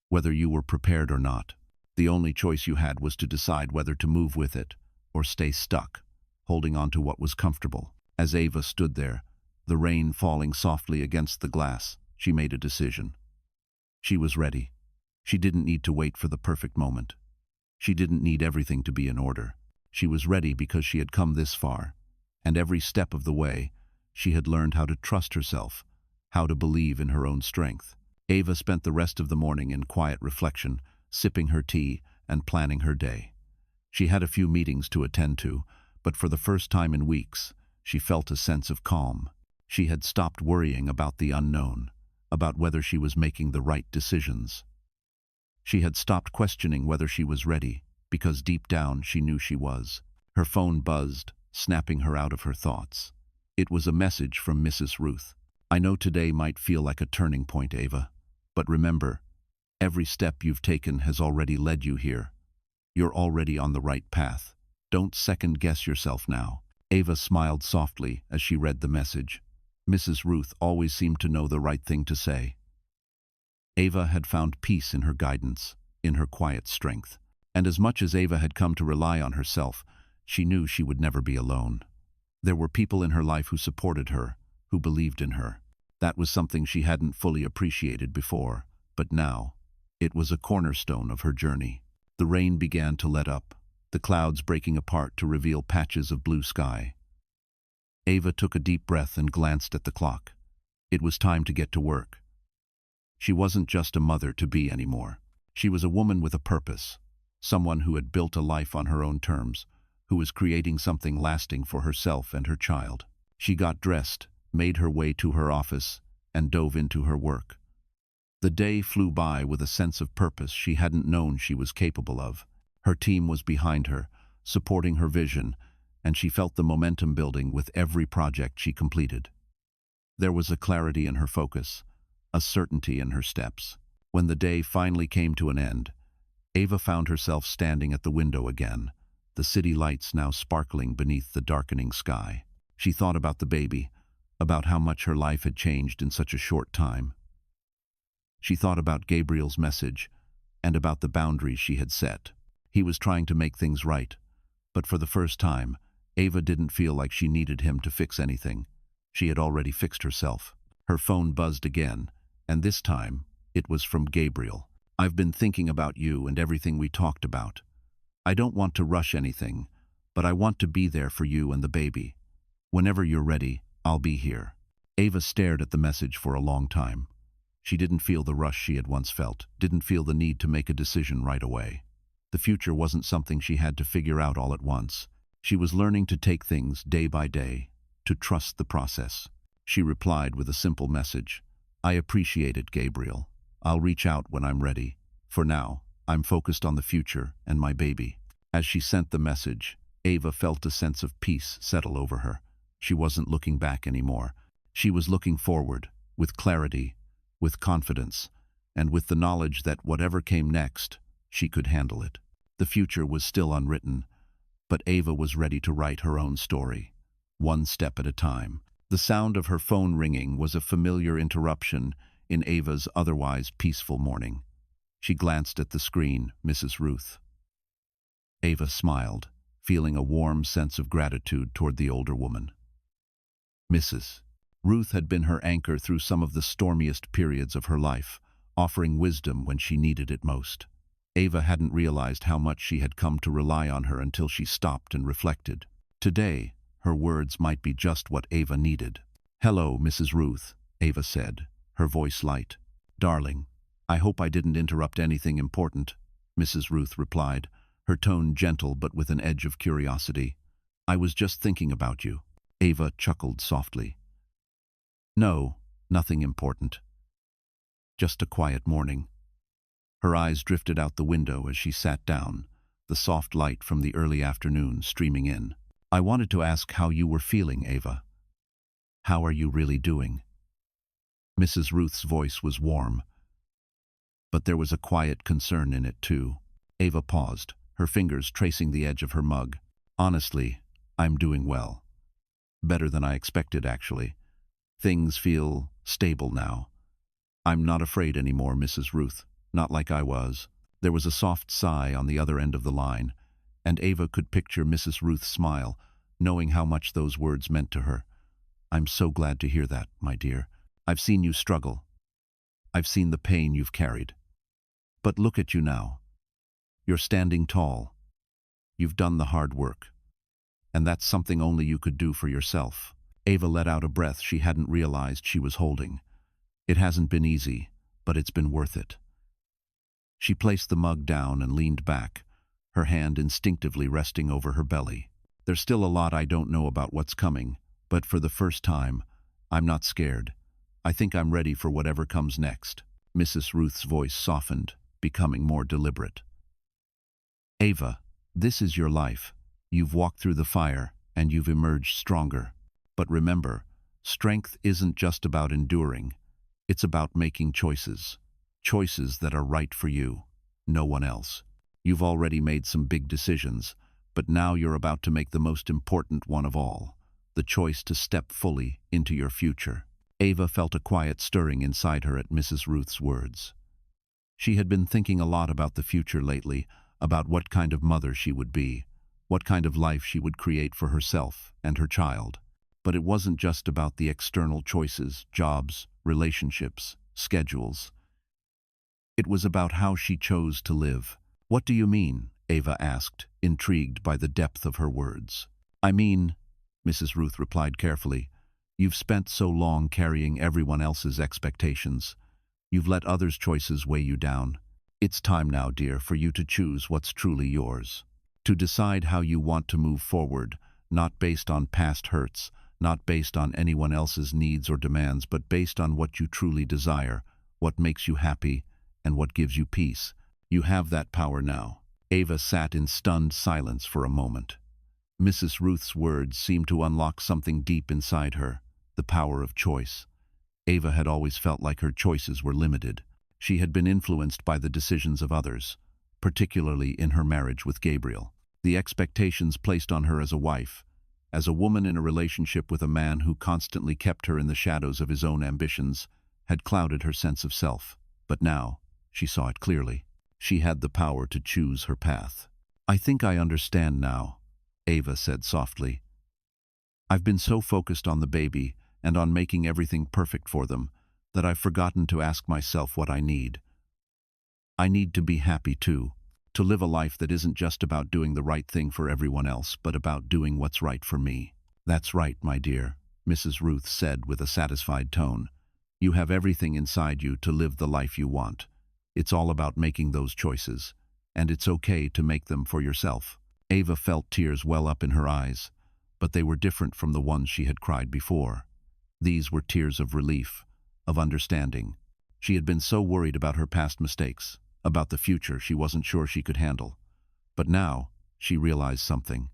whether you were prepared or not. The only choice you had was to decide whether to move with it or stay stuck, holding on to what was comfortable. As Ava stood there, the rain falling softly against the glass, she made a decision. She was ready. She didn't need to wait for the perfect moment. She didn't need everything to be in order. She was ready because she had come this far, and every step of the way, she had learned how to trust herself, how to believe in her own strength. Ava spent the rest of the morning in quiet reflection, sipping her tea and planning her day. She had a few meetings to attend to, but for the first time in weeks, she felt a sense of calm. She had stopped worrying about the unknown, about whether she was making the right decisions. She had stopped questioning whether she was ready, because deep down she knew she was. Her phone buzzed, snapping her out of her thoughts. It was a message from Mrs. Ruth. "I know today might feel like a turning point, Ava, but remember, every step you've taken has already led you here. You're already on the right path. Don't second-guess yourself now." Ava smiled softly as she read the message. Mrs. Ruth always seemed to know the right thing to say. Ava had found peace in her guidance, in her quiet strength. And as much as Ava had come to rely on herself, she knew she would never be alone. There were people in her life who supported her, who believed in her. That was something she hadn't fully appreciated before, but now, it was a cornerstone of her journey. The rain began to let up, the clouds breaking apart to reveal patches of blue sky. Ava took a deep breath and glanced at the clock. It was time to get to work. She wasn't just a mother-to-be anymore. She was a woman with a purpose, someone who had built a life on her own terms, who was creating something lasting for herself and her child. She got dressed, made her way to her office, and dove into her work. The day flew by with a sense of purpose she hadn't known she was capable of. Her team was behind her, supporting her vision, and she felt the momentum building with every project she completed. There was a clarity in her focus, a certainty in her steps. When the day finally came to an end, Ava found herself standing at the window again, the city lights now sparkling beneath the darkening sky. She thought about the baby, about how much her life had changed in such a short time. She thought about Gabriel's message, and about the boundaries she had set. He was trying to make things right, but for the first time, Ava didn't feel like she needed him to fix anything. She had already fixed herself. Her phone buzzed again, and this time, it was from Gabriel. "I've been thinking about you and everything we talked about. I don't want to rush anything, but I want to be there for you and the baby. Whenever you're ready, I'll be here." Ava stared at the message for a long time. She didn't feel the rush she had once felt, didn't feel the need to make a decision right away. The future wasn't something she had to figure out all at once. She was learning to take things day by day, to trust the process. She replied with a simple message. "I appreciate it, Gabriel. I'll reach out when I'm ready. For now, I'm focused on the future and my baby." As she sent the message, Ava felt a sense of peace settle over her. She wasn't looking back anymore. She was looking forward, with clarity, with confidence, and with the knowledge that whatever came next she could handle it. The future was still unwritten, but Ava was ready to write her own story, one step at a time. The sound of her phone ringing was a familiar interruption in Ava's otherwise peaceful morning. She glanced at the screen, Mrs. Ruth. Ava smiled, feeling a warm sense of gratitude toward the older woman. Mrs. Ruth had been her anchor through some of the stormiest periods of her life, offering wisdom when she needed it most. Ava hadn't realized how much she had come to rely on her until she stopped and reflected. Today, her words might be just what Ava needed. "Hello, Mrs. Ruth," Ava said, her voice light. "Darling, I hope I didn't interrupt anything important," Mrs. Ruth replied, her tone gentle but with an edge of curiosity. "I was just thinking about you." Ava chuckled softly. "No, nothing important. Just a quiet morning." Her eyes drifted out the window as she sat down, the soft light from the early afternoon streaming in. "I wanted to ask how you were feeling, Ava. How are you really doing?" Mrs. Ruth's voice was warm, but there was a quiet concern in it too. Ava paused, her fingers tracing the edge of her mug. "Honestly, I'm doing well. Better than I expected, actually. Things feel stable now. I'm not afraid anymore, Mrs. Ruth. Not like I was." There was a soft sigh on the other end of the line, and Ava could picture Mrs. Ruth's smile, knowing how much those words meant to her. "I'm so glad to hear that, my dear. I've seen you struggle. I've seen the pain you've carried. But look at you now. You're standing tall. You've done the hard work. And that's something only you could do for yourself." Ava let out a breath she hadn't realized she was holding. "It hasn't been easy, but it's been worth it." She placed the mug down and leaned back, her hand instinctively resting over her belly. "There's still a lot I don't know about what's coming, but for the first time, I'm not scared. I think I'm ready for whatever comes next." Mrs. Ruth's voice softened, becoming more deliberate. "Ava, this is your life. You've walked through the fire, and you've emerged stronger. But remember, strength isn't just about enduring. It's about making choices. Choices that are right for you, no one else. You've already made some big decisions, but now you're about to make the most important one of all, the choice to step fully into your future." Ava felt a quiet stirring inside her at Mrs. Ruth's words. She had been thinking a lot about the future lately, about what kind of mother she would be, what kind of life she would create for herself and her child. But it wasn't just about the external choices, jobs, relationships, schedules. It was about how she chose to live. "What do you mean?" Ava asked, intrigued by the depth of her words. "I mean," Mrs. Ruth replied carefully, "you've spent so long carrying everyone else's expectations. You've let others' choices weigh you down. It's time now, dear, for you to choose what's truly yours. To decide how you want to move forward, not based on past hurts, not based on anyone else's needs or demands, but based on what you truly desire, what makes you happy, and what gives you peace. You have that power now." Ava sat in stunned silence for a moment. Mrs. Ruth's words seemed to unlock something deep inside her, the power of choice. Ava had always felt like her choices were limited. She had been influenced by the decisions of others, particularly in her marriage with Gabriel. The expectations placed on her as a wife, as a woman in a relationship with a man who constantly kept her in the shadows of his own ambitions, had clouded her sense of self. But now, she saw it clearly. She had the power to choose her path. "I think I understand now," Ava said softly. "I've been so focused on the baby and on making everything perfect for them that I've forgotten to ask myself what I need. I need to be happy too, to live a life that isn't just about doing the right thing for everyone else, but about doing what's right for me." "That's right, my dear," Mrs. Ruth said with a satisfied tone. "You have everything inside you to live the life you want. It's all about making those choices, and it's okay to make them for yourself." Ava felt tears well up in her eyes, but they were different from the ones she had cried before. These were tears of relief, of understanding. She had been so worried about her past mistakes, about the future she wasn't sure she could handle. But now, she realized something.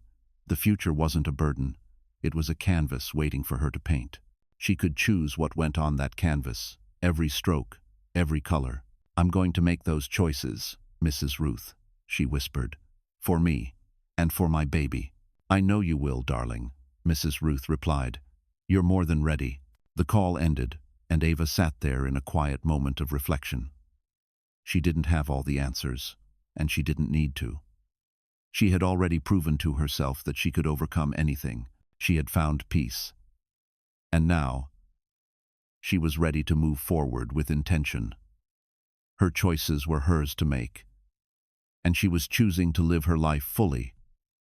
The future wasn't a burden. It was a canvas waiting for her to paint. She could choose what went on that canvas, every stroke, every color. "I'm going to make those choices," Mrs. Ruth, she whispered. For me, and for my baby. I know you will, darling, Mrs. Ruth replied. You're more than ready. The call ended, and Ava sat there in a quiet moment of reflection. She didn't have all the answers, and she didn't need to. She had already proven to herself that she could overcome anything. She had found peace. And now, she was ready to move forward with intention. Her choices were hers to make, and she was choosing to live her life fully,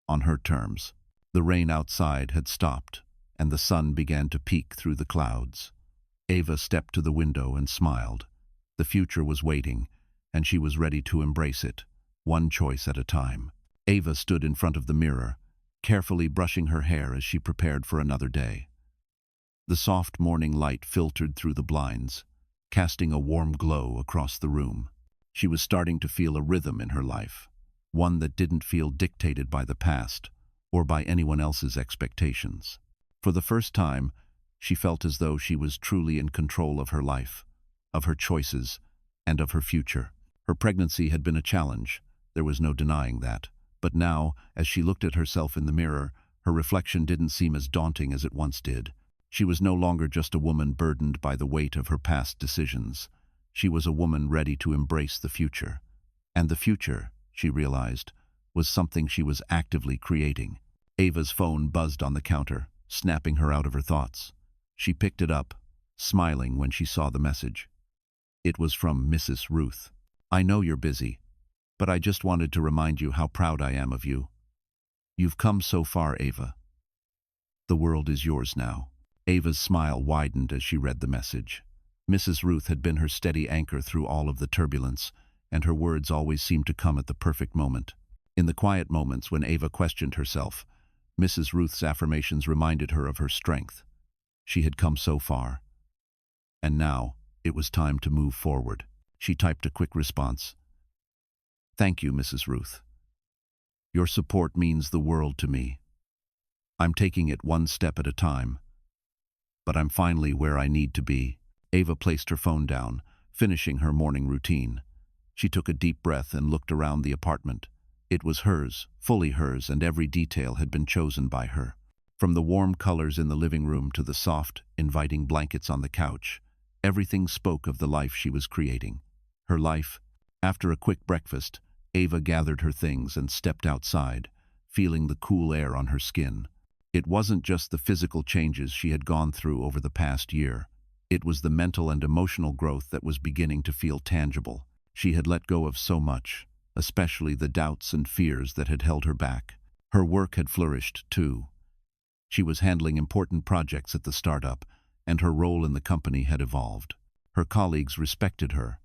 on her terms. The rain outside had stopped, and the sun began to peek through the clouds. Ava stepped to the window and smiled. The future was waiting, and she was ready to embrace it, one choice at a time. Ava stood in front of the mirror, carefully brushing her hair as she prepared for another day. The soft morning light filtered through the blinds, casting a warm glow across the room. She was starting to feel a rhythm in her life, one that didn't feel dictated by the past or by anyone else's expectations. For the first time, she felt as though she was truly in control of her life, of her choices, and of her future. Her pregnancy had been a challenge, there was no denying that. But now, as she looked at herself in the mirror, her reflection didn't seem as daunting as it once did. She was no longer just a woman burdened by the weight of her past decisions. She was a woman ready to embrace the future. And the future, she realized, was something she was actively creating. Ava's phone buzzed on the counter, snapping her out of her thoughts. She picked it up, smiling when she saw the message. It was from Mrs. Ruth. I know you're busy, but I just wanted to remind you how proud I am of you. You've come so far, Ava. The world is yours now. Ava's smile widened as she read the message. Mrs. Ruth had been her steady anchor through all of the turbulence, and her words always seemed to come at the perfect moment. In the quiet moments when Ava questioned herself, Mrs. Ruth's affirmations reminded her of her strength. She had come so far. And now, it was time to move forward. She typed a quick response. Thank you, Mrs. Ruth. Your support means the world to me. I'm taking it one step at a time, but I'm finally where I need to be. Ava placed her phone down, finishing her morning routine. She took a deep breath and looked around the apartment. It was hers, fully hers, and every detail had been chosen by her. From the warm colors in the living room to the soft, inviting blankets on the couch, everything spoke of the life she was creating. Her life. After a quick breakfast, Ava gathered her things and stepped outside, feeling the cool air on her skin. It wasn't just the physical changes she had gone through over the past year. It was the mental and emotional growth that was beginning to feel tangible. She had let go of so much, especially the doubts and fears that had held her back. Her work had flourished, too. She was handling important projects at the startup, and her role in the company had evolved. Her colleagues respected her,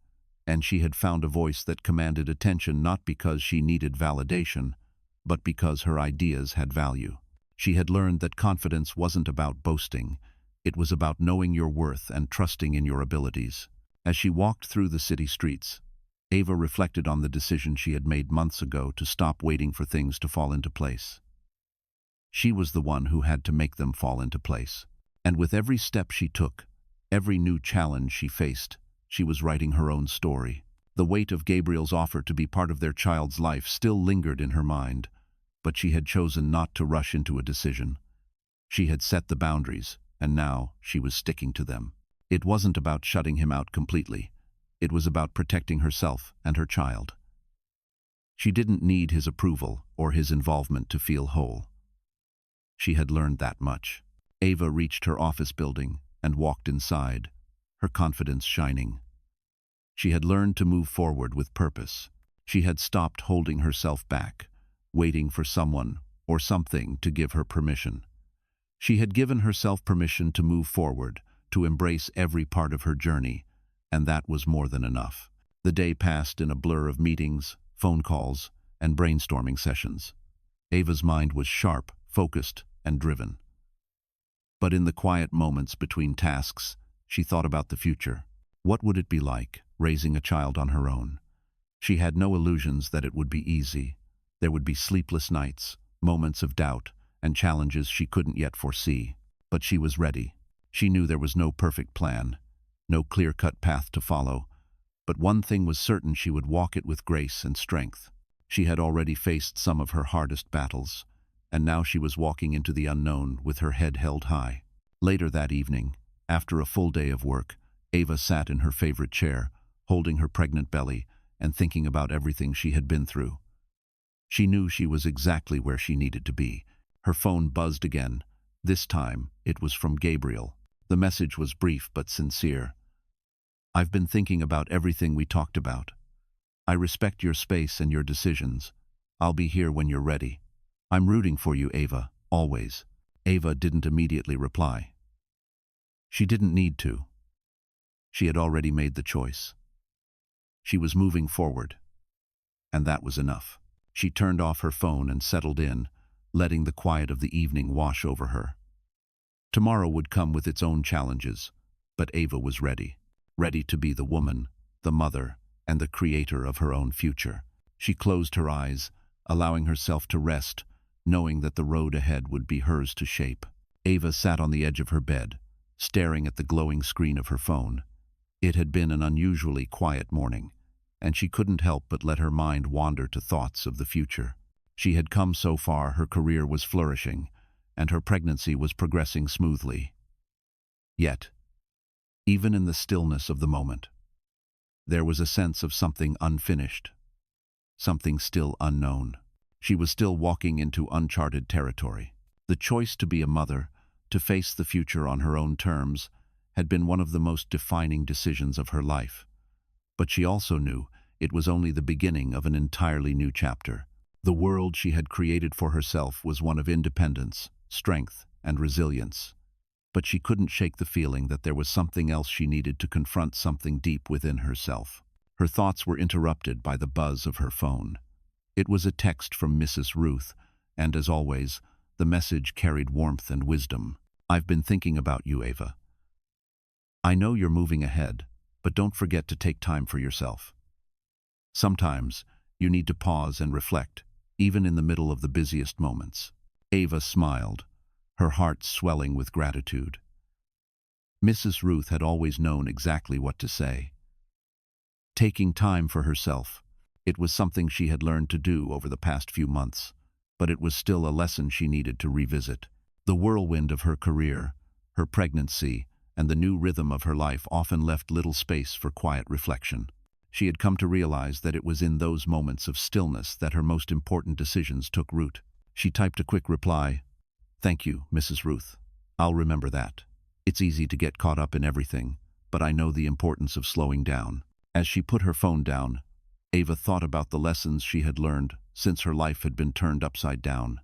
and she had found a voice that commanded attention not because she needed validation, but because her ideas had value. She had learned that confidence wasn't about boasting. It was about knowing your worth and trusting in your abilities. As she walked through the city streets, Ava reflected on the decision she had made months ago to stop waiting for things to fall into place. She was the one who had to make them fall into place. And with every step she took, every new challenge she faced, she was writing her own story. The weight of Gabriel's offer to be part of their child's life still lingered in her mind, but she had chosen not to rush into a decision. She had set the boundaries, and now she was sticking to them. It wasn't about shutting him out completely. It was about protecting herself and her child. She didn't need his approval or his involvement to feel whole. She had learned that much. Ava reached her office building and walked inside, her confidence shining. She had learned to move forward with purpose. She had stopped holding herself back, waiting for someone or something to give her permission. She had given herself permission to move forward, to embrace every part of her journey, and that was more than enough. The day passed in a blur of meetings, phone calls, and brainstorming sessions. Ava's mind was sharp, focused, and driven. But in the quiet moments between tasks, she thought about the future. What would it be like, raising a child on her own? She had no illusions that it would be easy. There would be sleepless nights, moments of doubt, and challenges she couldn't yet foresee. But she was ready. She knew there was no perfect plan, no clear-cut path to follow, But one thing was certain: she would walk it with grace and strength. She had already faced some of her hardest battles, and now she was walking into the unknown with her head held high. Later that evening, after a full day of work, Ava sat in her favorite chair, holding her pregnant belly and thinking about everything she had been through. She knew she was exactly where she needed to be. Her phone buzzed again. This time, it was from Gabriel. The message was brief but sincere. "I've been thinking about everything we talked about. I respect your space and your decisions. I'll be here when you're ready. I'm rooting for you, Ava, always." Ava didn't immediately reply. She didn't need to. She had already made the choice. She was moving forward, and that was enough. She turned off her phone and settled in, letting the quiet of the evening wash over her. Tomorrow would come with its own challenges, but Ava was ready. Ready to be the woman, the mother, and the creator of her own future. She closed her eyes, allowing herself to rest, knowing that the road ahead would be hers to shape. Ava sat on the edge of her bed, staring at the glowing screen of her phone. It had been an unusually quiet morning, and she couldn't help but let her mind wander to thoughts of the future. She had come so far, her career was flourishing, and her pregnancy was progressing smoothly. Yet, even in the stillness of the moment, there was a sense of something unfinished, something still unknown. She was still walking into uncharted territory. The choice to be a mother, to face the future on her own terms, had been one of the most defining decisions of her life. But she also knew it was only the beginning of an entirely new chapter. The world she had created for herself was one of independence, strength, and resilience. But she couldn't shake the feeling that there was something else she needed to confront, something deep within herself. Her thoughts were interrupted by the buzz of her phone. It was a text from Mrs. Ruth, and as always, the message carried warmth and wisdom. "I've been thinking about you, Ava. I know you're moving ahead, but don't forget to take time for yourself. Sometimes, you need to pause and reflect, even in the middle of the busiest moments." Ava smiled, her heart swelling with gratitude. Mrs. Ruth had always known exactly what to say. Taking time for herself, it was something she had learned to do over the past few months, but it was still a lesson she needed to revisit. The whirlwind of her career, her pregnancy, and the new rhythm of her life often left little space for quiet reflection. She had come to realize that it was in those moments of stillness that her most important decisions took root. She typed a quick reply, "Thank you, Mrs. Ruth. I'll remember that. It's easy to get caught up in everything, but I know the importance of slowing down." As she put her phone down, Ava thought about the lessons she had learned since her life had been turned upside down.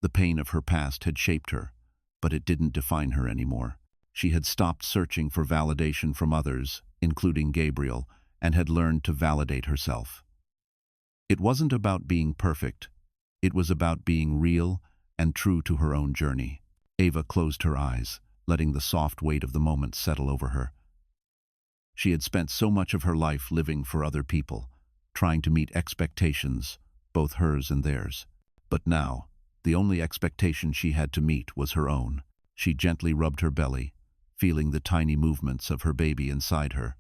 The pain of her past had shaped her, but it didn't define her anymore. She had stopped searching for validation from others, including Gabriel, and had learned to validate herself. It wasn't about being perfect. It was about being real and true to her own journey. Ava closed her eyes, letting the soft weight of the moment settle over her. She had spent so much of her life living for other people, trying to meet expectations, both hers and theirs. But now, the only expectation she had to meet was her own. She gently rubbed her belly, feeling the tiny movements of her baby inside her.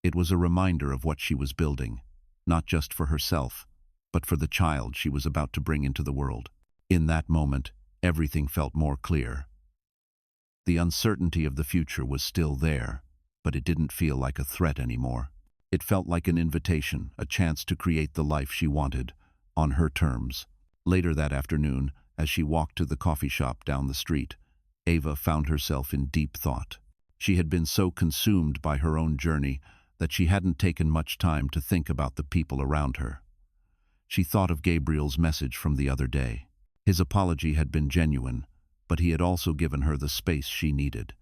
It was a reminder of what she was building, not just for herself, but for the child she was about to bring into the world. In that moment, everything felt more clear. The uncertainty of the future was still there, but it didn't feel like a threat anymore. It felt like an invitation, a chance to create the life she wanted, on her terms. Later that afternoon, as she walked to the coffee shop down the street, Ava found herself in deep thought. She had been so consumed by her own journey that she hadn't taken much time to think about the people around her. She thought of Gabriel's message from the other day. His apology had been genuine, but he had also given her the space she needed.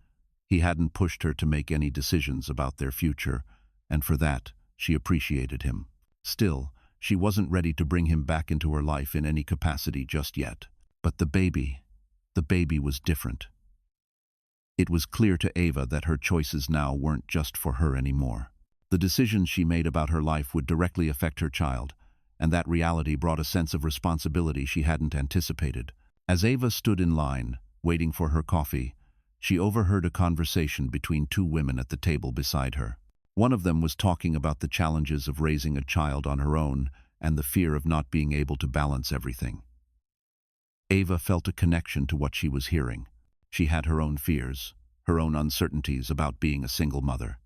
He hadn't pushed her to make any decisions about their future, and for that, she appreciated him. Still, she wasn't ready to bring him back into her life in any capacity just yet. But the baby was different. It was clear to Ava that her choices now weren't just for her anymore. The decisions she made about her life would directly affect her child, and that reality brought a sense of responsibility she hadn't anticipated. As Ava stood in line, waiting for her coffee, she overheard a conversation between two women at the table beside her. One of them was talking about the challenges of raising a child on her own and the fear of not being able to balance everything. Ava felt a connection to what she was hearing. She had her own fears, her own uncertainties about being a single mother.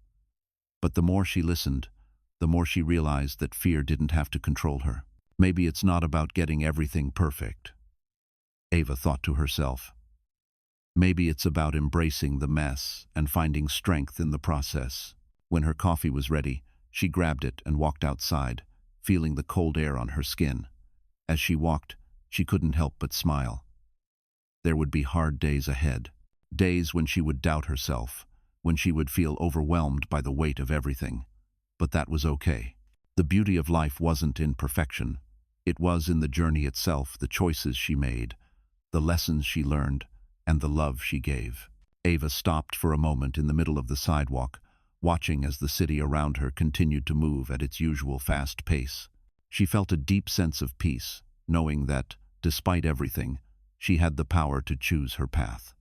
But the more she listened, the more she realized that fear didn't have to control her. Maybe it's not about getting everything perfect, Ava thought to herself. Maybe it's about embracing the mess and finding strength in the process. When her coffee was ready, she grabbed it and walked outside, feeling the cold air on her skin. As she walked, she couldn't help but smile. There would be hard days ahead, days when she would doubt herself, when she would feel overwhelmed by the weight of everything. But that was okay. The beauty of life wasn't in perfection. It was in the journey itself, the choices she made, the lessons she learned, and the love she gave. Ava stopped for a moment in the middle of the sidewalk, watching as the city around her continued to move at its usual fast pace. She felt a deep sense of peace, knowing that, despite everything, she had the power to choose her path.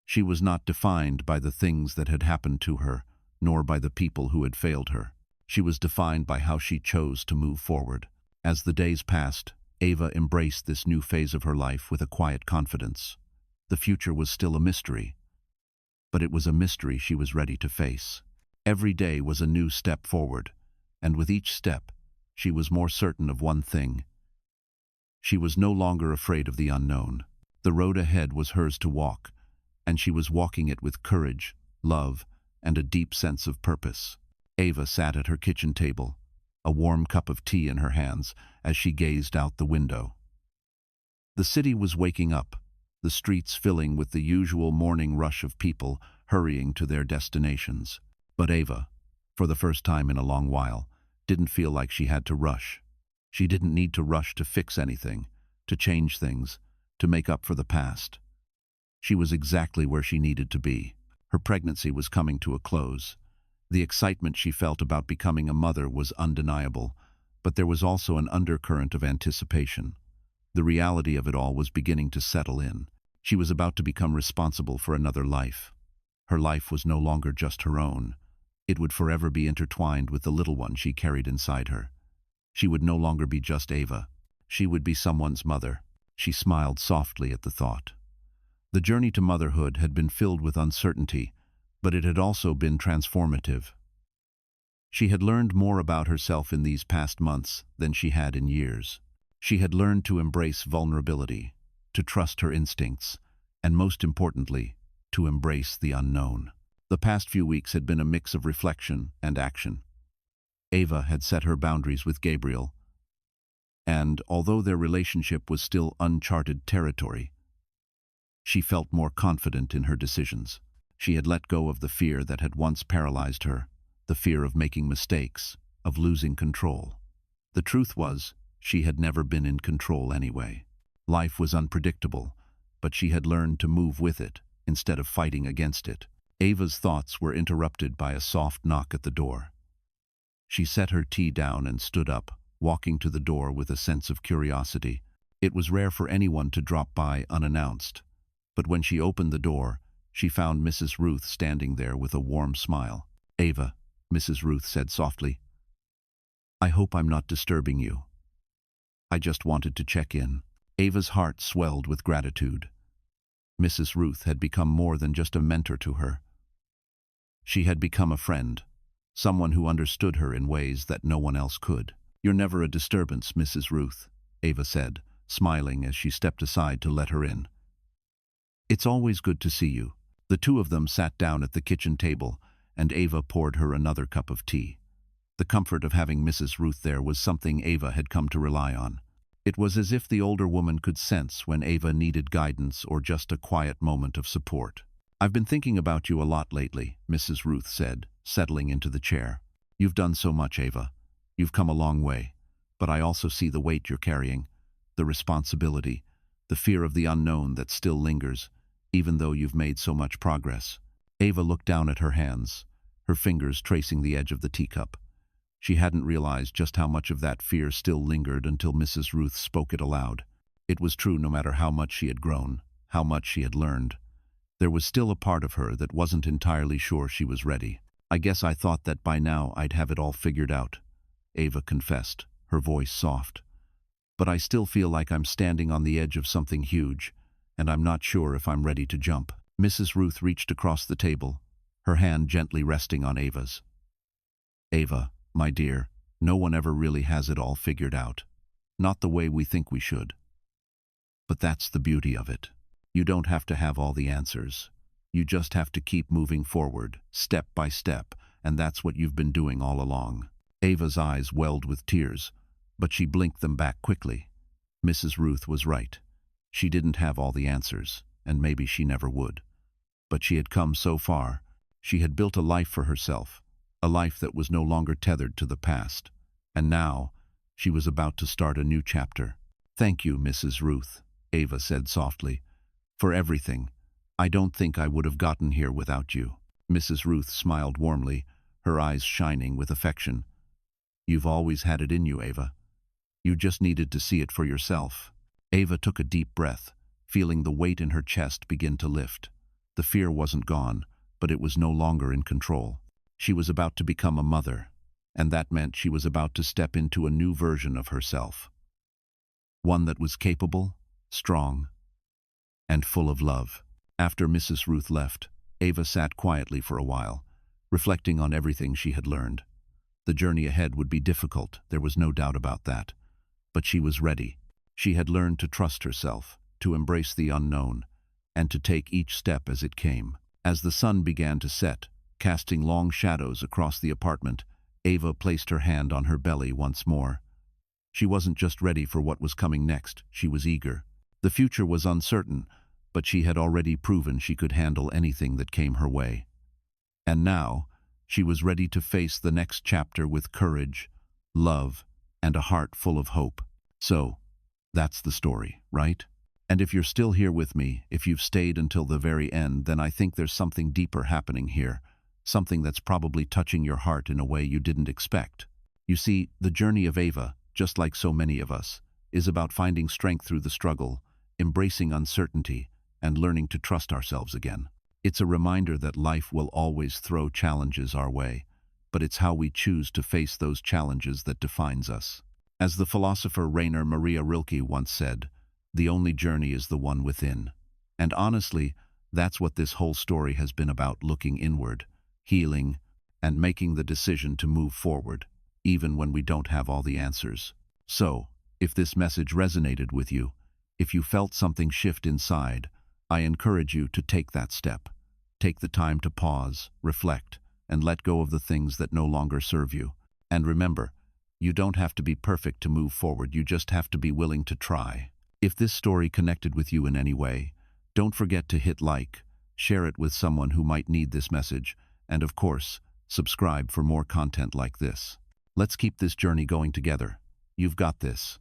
She was not defined by the things that had happened to her, nor by the people who had failed her. She was defined by how she chose to move forward. As the days passed, Ava embraced this new phase of her life with a quiet confidence. The future was still a mystery, but it was a mystery she was ready to face. Every day was a new step forward, and with each step, she was more certain of one thing. She was no longer afraid of the unknown. The road ahead was hers to walk, and she was walking it with courage, love, and a deep sense of purpose. Ava sat at her kitchen table, a warm cup of tea in her hands, as she gazed out the window. The city was waking up, the streets filling with the usual morning rush of people hurrying to their destinations. But Ava, for the first time in a long while, didn't feel like she had to rush. She didn't need to rush to fix anything, to change things, to make up for the past. She was exactly where she needed to be. Her pregnancy was coming to a close. The excitement she felt about becoming a mother was undeniable, but there was also an undercurrent of anticipation. The reality of it all was beginning to settle in. She was about to become responsible for another life. Her life was no longer just her own. It would forever be intertwined with the little one she carried inside her. She would no longer be just Ava. She would be someone's mother. She smiled softly at the thought. The journey to motherhood had been filled with uncertainty, but it had also been transformative. She had learned more about herself in these past months than she had in years. She had learned to embrace vulnerability, to trust her instincts, and most importantly, to embrace the unknown. The past few weeks had been a mix of reflection and action. Ava had set her boundaries with Gabriel, and although their relationship was still uncharted territory, she felt more confident in her decisions. She had let go of the fear that had once paralyzed her, the fear of making mistakes, of losing control. The truth was, she had never been in control anyway. Life was unpredictable, but she had learned to move with it instead of fighting against it. Ava's thoughts were interrupted by a soft knock at the door. She set her tea down and stood up, walking to the door with a sense of curiosity. It was rare for anyone to drop by unannounced, but when she opened the door, she found Mrs. Ruth standing there with a warm smile. "Ava," Mrs. Ruth said softly, "I hope I'm not disturbing you. I just wanted to check in." Ava's heart swelled with gratitude. Mrs. Ruth had become more than just a mentor to her. She had become a friend, someone who understood her in ways that no one else could. "You're never a disturbance, Mrs. Ruth," Ava said, smiling as she stepped aside to let her in. "It's always good to see you." The two of them sat down at the kitchen table, and Ava poured her another cup of tea. The comfort of having Mrs. Ruth there was something Ava had come to rely on. It was as if the older woman could sense when Ava needed guidance or just a quiet moment of support. "I've been thinking about you a lot lately," Mrs. Ruth said, settling into the chair. "You've done so much, Ava. You've come a long way, but I also see the weight you're carrying, the responsibility, the fear of the unknown that still lingers, even though you've made so much progress." Ava looked down at her hands, her fingers tracing the edge of the teacup. She hadn't realized just how much of that fear still lingered until Mrs. Ruth spoke it aloud. It was true no matter how much she had grown, how much she had learned. There was still a part of her that wasn't entirely sure she was ready. I guess I thought that by now I'd have it all figured out, Ava confessed, her voice soft. But I still feel like I'm standing on the edge of something huge, and I'm not sure if I'm ready to jump. Mrs. Ruth reached across the table, her hand gently resting on Ava's. Ava, my dear, no one ever really has it all figured out. Not the way we think we should. But that's the beauty of it. You don't have to have all the answers. You just have to keep moving forward, step by step, and that's what you've been doing all along. Ava's eyes welled with tears, but she blinked them back quickly. Mrs. Ruth was right. She didn't have all the answers, and maybe she never would. But she had come so far. She had built a life for herself, a life that was no longer tethered to the past. And now, she was about to start a new chapter. Thank you, Mrs. Ruth, Ava said softly, for everything. I don't think I would have gotten here without you. Mrs. Ruth smiled warmly, her eyes shining with affection. You've always had it in you, Ava. You just needed to see it for yourself. Ava took a deep breath, feeling the weight in her chest begin to lift. The fear wasn't gone, but it was no longer in control. She was about to become a mother, and that meant she was about to step into a new version of herself. One that was capable, strong, and full of love. After Mrs. Ruth left, Ava sat quietly for a while, reflecting on everything she had learned. The journey ahead would be difficult, there was no doubt about that. But she was ready. She had learned to trust herself, to embrace the unknown, and to take each step as it came. As the sun began to set, casting long shadows across the apartment, Ava placed her hand on her belly once more. She wasn't just ready for what was coming next, she was eager. The future was uncertain, but she had already proven she could handle anything that came her way. And now, she was ready to face the next chapter with courage, love, and a heart full of hope. So, that's the story, right? And if you're still here with me, if you've stayed until the very end, then I think there's something deeper happening here, something that's probably touching your heart in a way you didn't expect. You see, the journey of Ava, just like so many of us, is about finding strength through the struggle, embracing uncertainty, and learning to trust ourselves again. It's a reminder that life will always throw challenges our way, but it's how we choose to face those challenges that defines us. As the philosopher Rainer Maria Rilke once said, the only journey is the one within. And honestly, that's what this whole story has been about, looking inward, healing, and making the decision to move forward, even when we don't have all the answers. So, if this message resonated with you, if you felt something shift inside, I encourage you to take that step. Take the time to pause, reflect, and let go of the things that no longer serve you. And remember, you don't have to be perfect to move forward, you just have to be willing to try. If this story connected with you in any way, don't forget to hit like, share it with someone who might need this message, and of course, subscribe for more content like this. Let's keep this journey going together. You've got this.